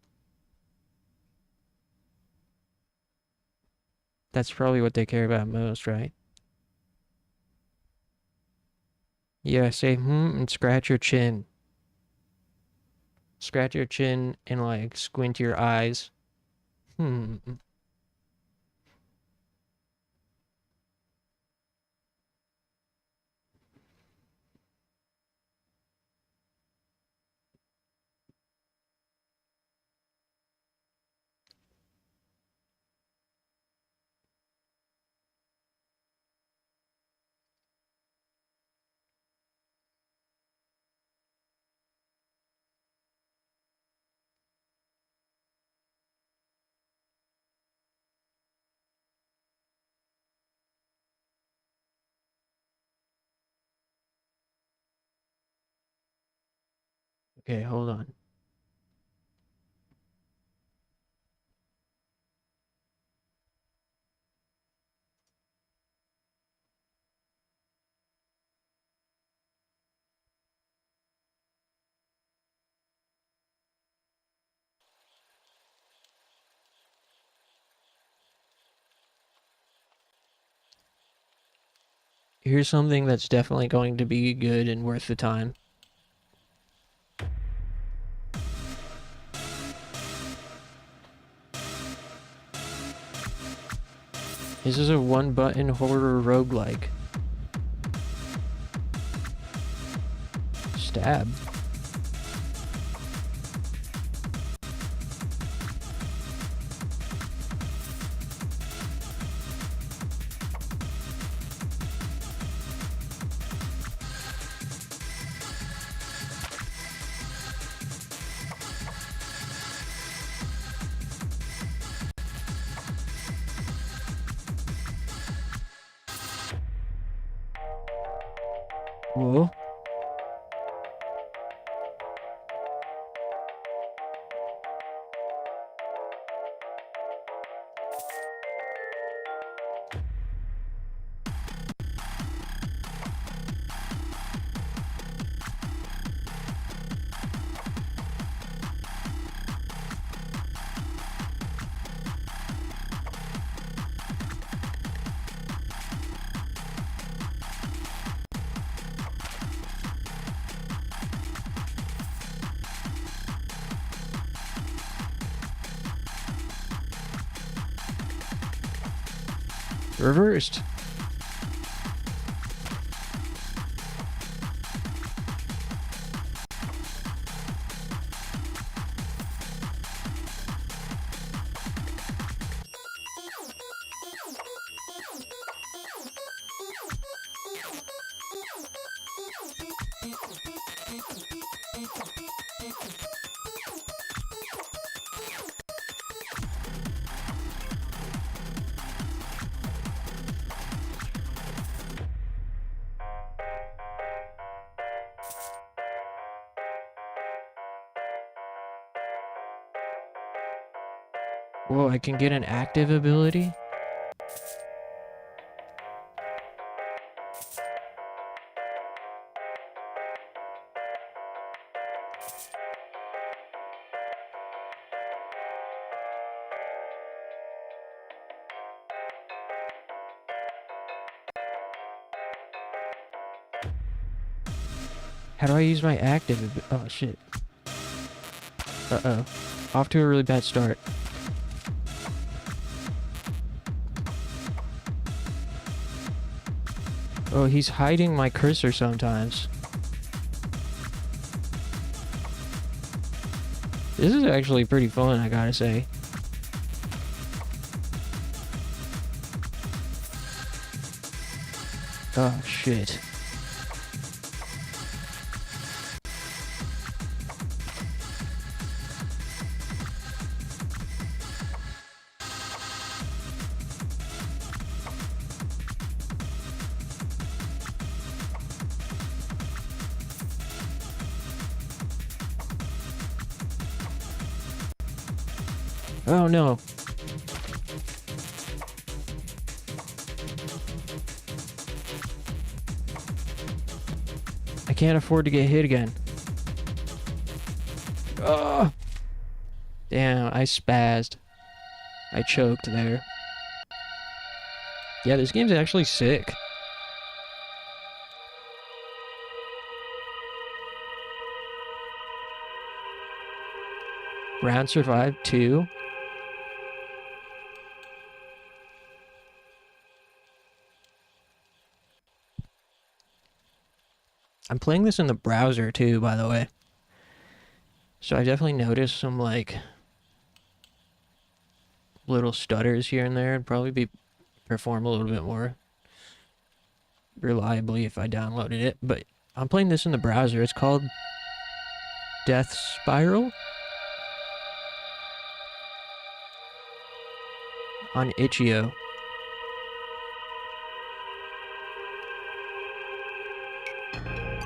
S2: that's probably what they care about most, right? Yeah, say and scratch your chin. Scratch your chin and like squint your eyes. Hmm. Okay, hold on. Here's something that's definitely going to be good and worth the time. This is a one-button horror roguelike. Stab. Whoa. Reversed. Whoa, I can get an active ability? How do I use my active oh shit. Uh-oh. Off to a really bad start. Oh, he's hiding my cursor sometimes. This is actually pretty fun, I gotta say. Oh, shit. Oh no. I can't afford to get hit again. Oh! Damn, I spazzed. I choked there. Yeah, this game's actually sick. Round survived 2. I'm playing this in the browser too, by the way. So I definitely noticed some like little stutters here and there. It'd probably perform a little bit more reliably if I downloaded it. But I'm playing this in the browser. It's called Death Spiral on itch.io.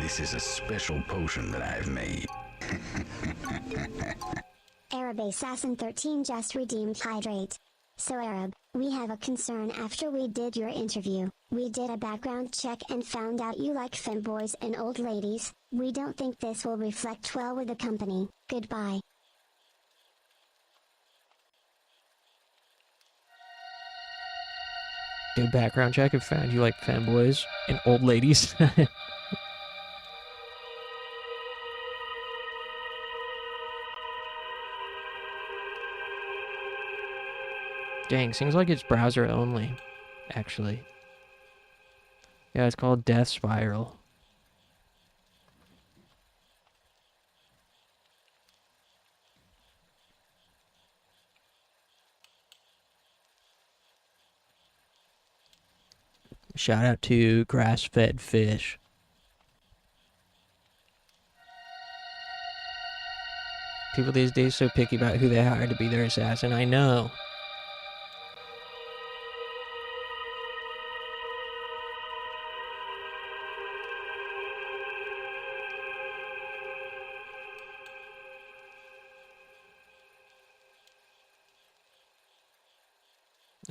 S4: This is a special potion that I've made.
S1: Arab Assassin 13 just redeemed Hydrate. So Arab, we have a concern. After we did your interview, we did a background check and found out you like femboys and old ladies. We don't think this will reflect well with the company. Goodbye.
S2: Did a background check and found you like fanboys and old ladies. Dang, seems like it's browser only, actually. Yeah, it's called Death Spiral. Shout out to Grass-Fed Fish. People these days so picky about who they hire to be their assassin. I know.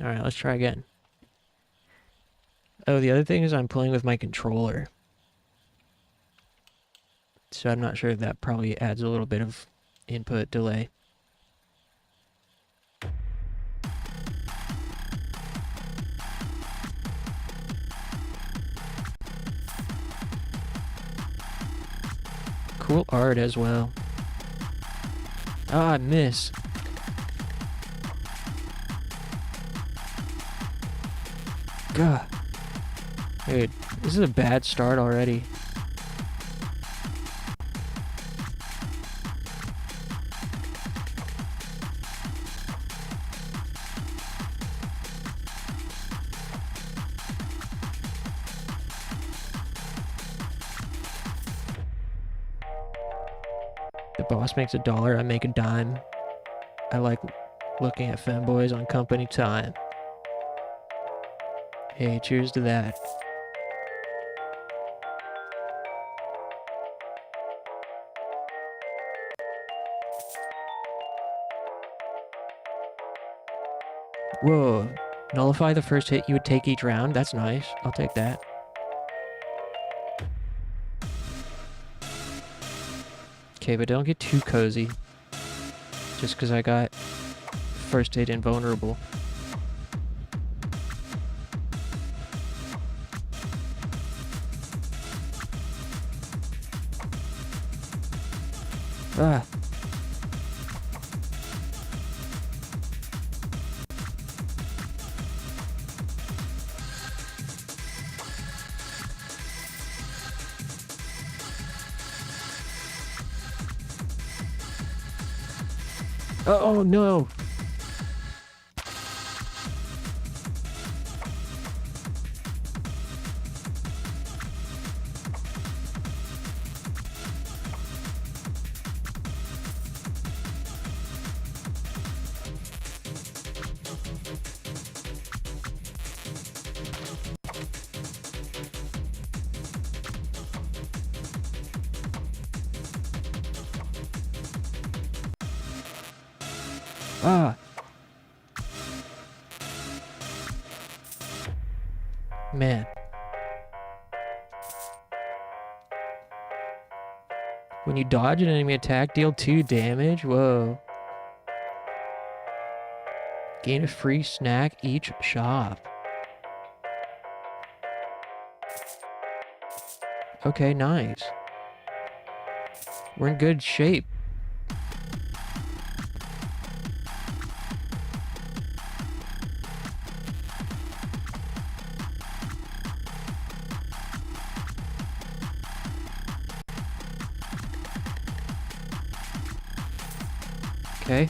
S2: Alright, let's try again. Oh, the other thing is I'm playing with my controller. So I'm not sure if that probably adds a little bit of input delay. Cool art as well. Ah, I miss. God. Dude, this is a bad start already. The boss makes $1, I make a dime. I like looking at femboys on company time. Hey, cheers to that. Whoa. Nullify the first hit you would take each round? That's nice. I'll take that. Okay, but don't get too cozy. Just because I got first hit invulnerable. Ah. Oh no! Ah! Man. When you dodge an enemy attack, deal 2 damage? Whoa. Gain a free snack each shop. Okay, nice. We're in good shape. Okay.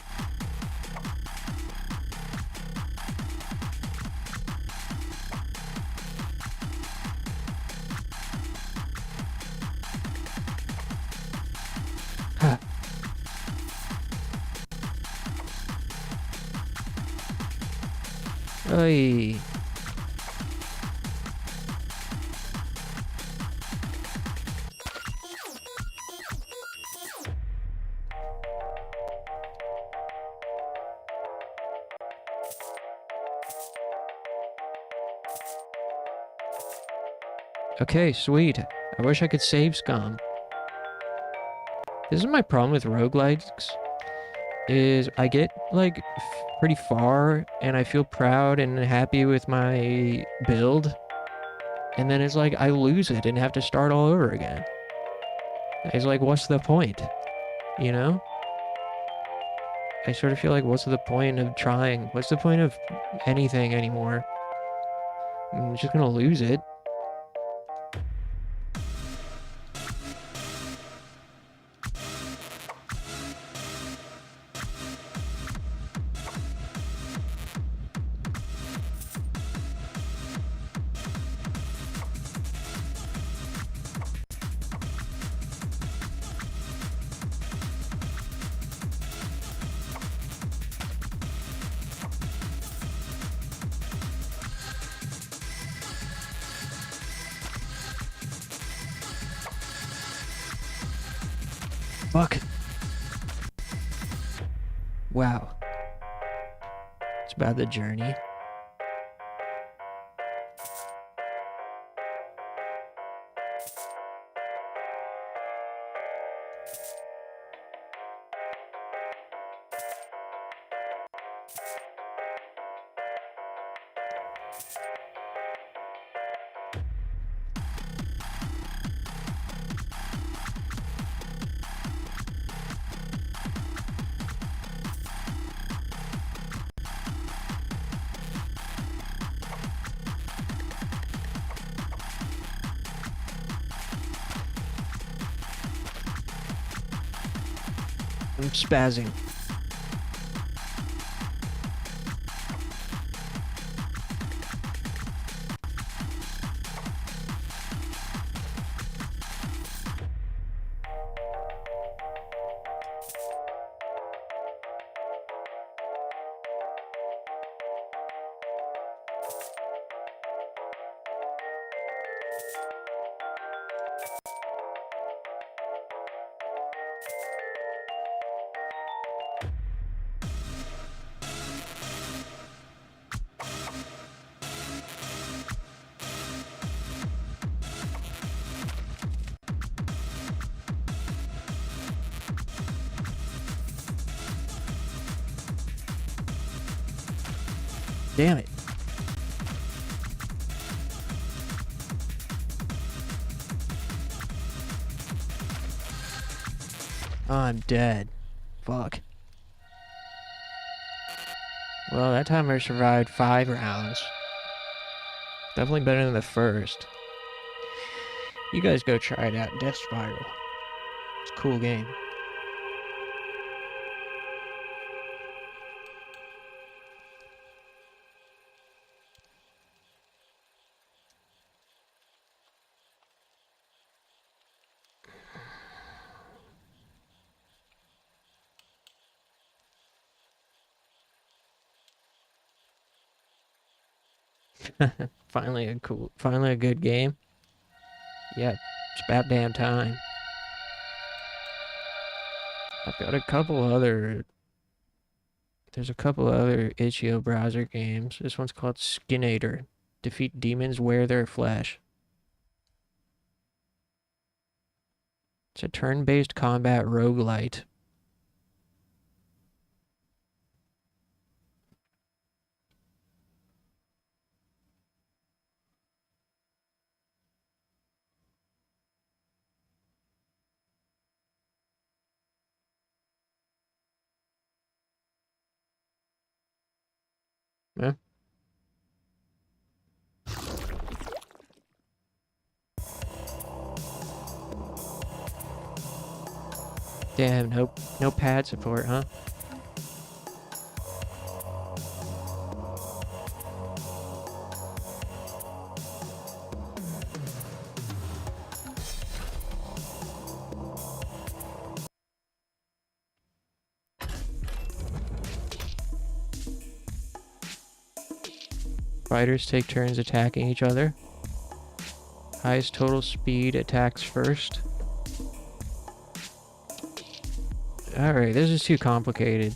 S2: Huh. Oy. Okay, sweet. I wish I could save Scum. This is my problem with roguelikes, is I get, like, pretty far, and I feel proud and happy with my build, and then it's like I lose it and have to start all over again. It's like, what's the point? You know? I sort of feel like, what's the point of trying? What's the point of anything anymore? I'm just gonna lose it. Fuck. Wow. It's about the journey. I'm spazzing. Damn it. Oh, I'm dead. Fuck. Well, that timer survived 5 rounds. Definitely better than the first. You guys go try it out. Death Spiral. It's a cool game. Finally a good game. Yeah, it's about damn time. I've got there's a couple other itch.io browser games. This one's called Skinator. Defeat demons, wear their flesh. It's a turn-based combat roguelite. Yeah. Damn, no pad support, huh? Fighters take turns attacking each other. Highest total speed attacks first. Alright, this is too complicated.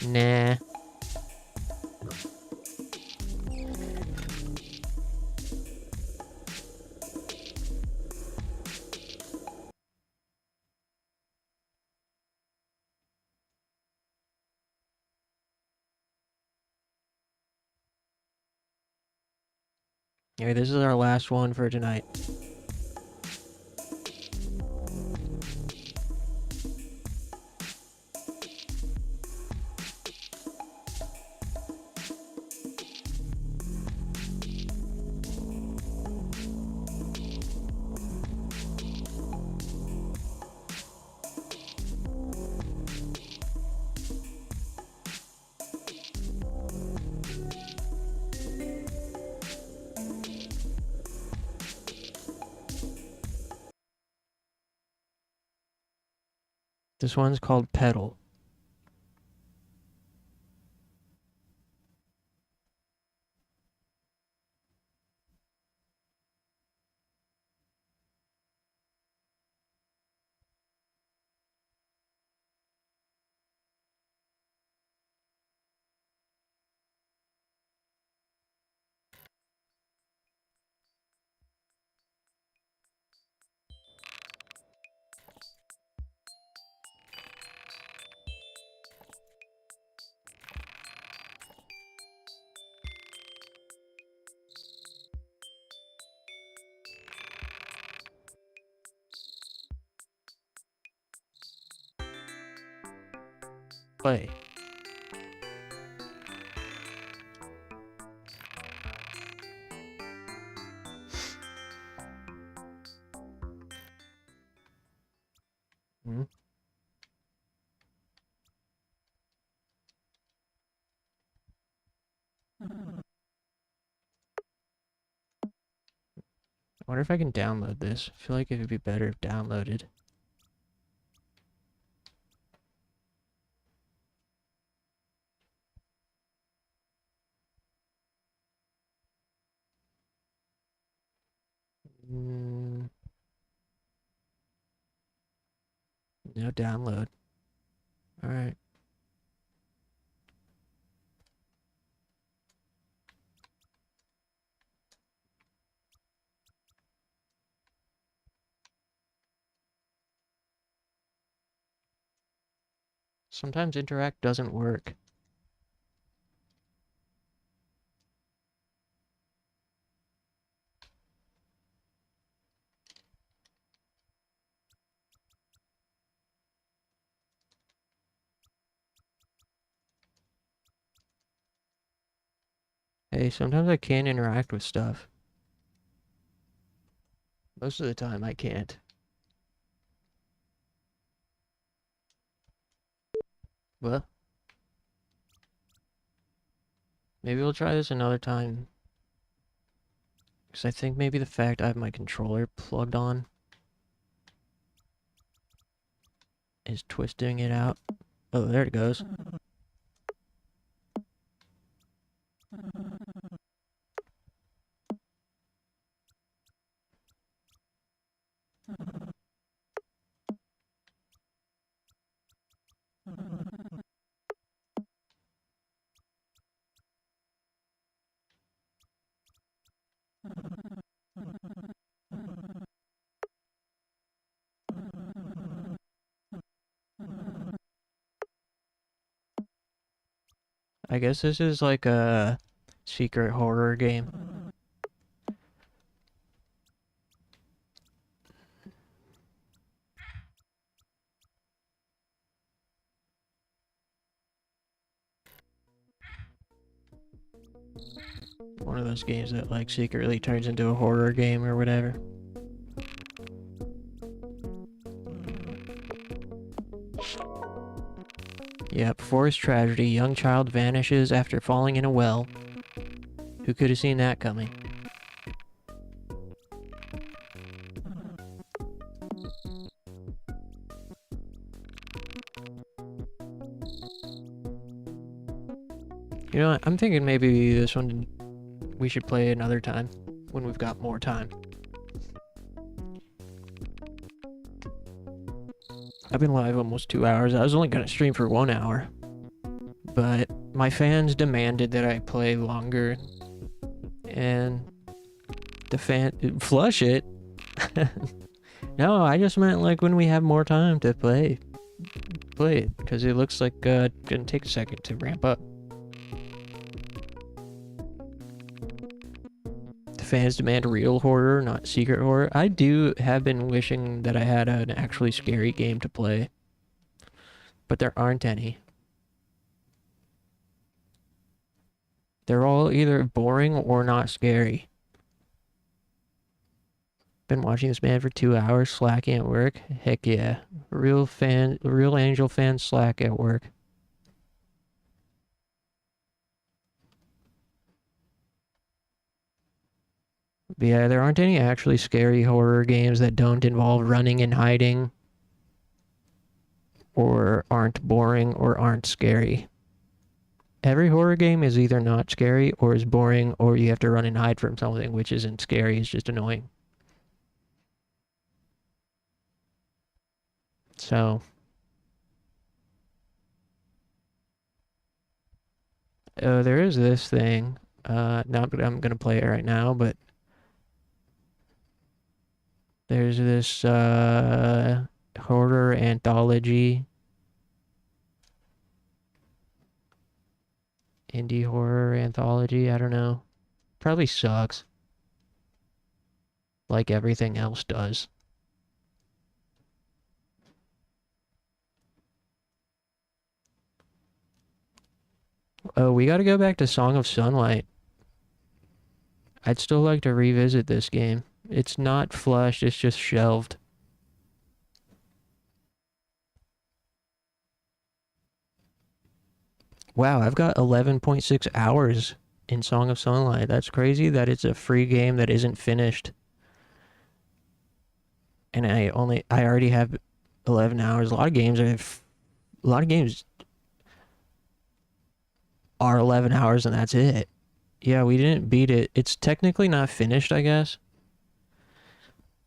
S2: Nah. Alright, this is our last one for tonight. This one's called Pedal. play. Hmm? I wonder if I can download this. I feel like it would be better if downloaded. Mm, no download. Alright. Sometimes Interact doesn't work. Hey, sometimes I can interact with stuff. Most of the time I can't. Well, maybe we'll try this another time. Because I think maybe the fact I have my controller plugged on is twisting it out. Oh, there it goes. I guess this is like a secret horror game. One of those games that like secretly turns into a horror game or whatever. Yep, forest tragedy. Young child vanishes after falling in a well. Who could have seen that coming? You know what? I'm thinking maybe this one we should play another time when we've got more time. I've been live almost 2 hours. I was only gonna stream for 1 hour, but my fans demanded that I play longer, and the flush it. No, I just meant like when we have more time to play it, because it looks like it's gonna take a second to ramp up. The fans demand real horror, not secret horror. I have been wishing that I had an actually scary game to play, but there aren't any. They're all either boring or not scary. Been watching this man for 2 hours, slacking at work. Heck yeah. Real Angel fans slack at work. But yeah, there aren't any actually scary horror games that don't involve running and hiding, or aren't boring, or aren't scary. Every horror game is either not scary, or is boring, or you have to run and hide from something, which isn't scary, it's just annoying. So, there is this thing. Now I'm gonna play it right now, but there's this horror anthology, indie horror anthology. I don't know. Probably sucks, like everything else does. Oh, we gotta go back to Song of Sunlight. I'd still like to revisit this game. It's not flushed, it's just shelved. Wow, I've got 11.6 hours in Song of Sunlight. That's crazy that it's a free game that isn't finished. And I already have 11 hours. A lot of games are 11 hours and that's it. Yeah, we didn't beat it. It's technically not finished, I guess.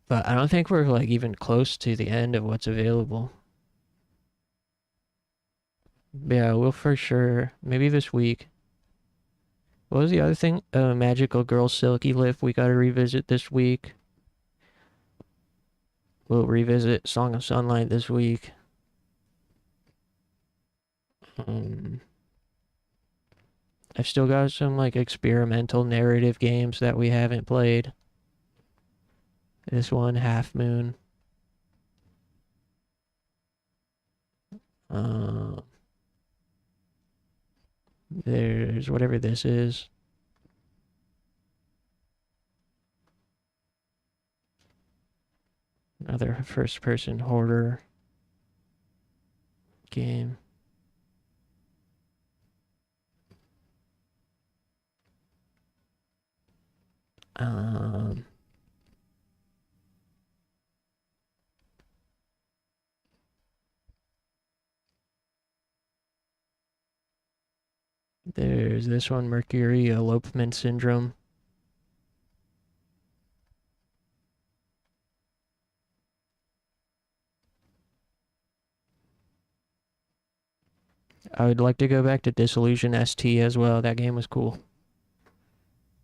S2: But I don't think we're like even close to the end of what's available. Yeah, we'll for sure. Maybe this week. What was the other thing? Magical Girl Silky Lift we gotta revisit this week. We'll revisit Song of Sunlight this week. I've still got some like experimental narrative games that we haven't played. This one, Half Moon. There's whatever this is. Another first-person horror game. There's this one, Mercury Elopement Syndrome. I would like to go back to Disillusion ST as well. That game was cool.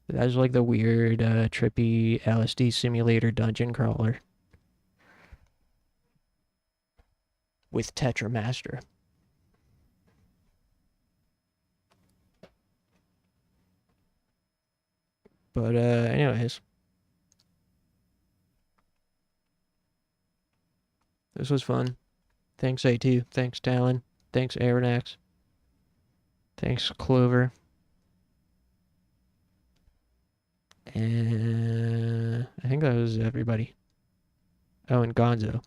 S2: That was like the weird, trippy LSD simulator dungeon crawler. With Tetra Master. But, anyways. This was fun. Thanks, A2. Thanks, Talon. Thanks, Aeronax. Thanks, Clover. And I think that was everybody. Oh, and Gonzo.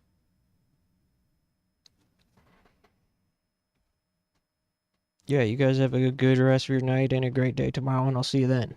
S2: Yeah, you guys have a good rest of your night and a great day tomorrow, and I'll see you then.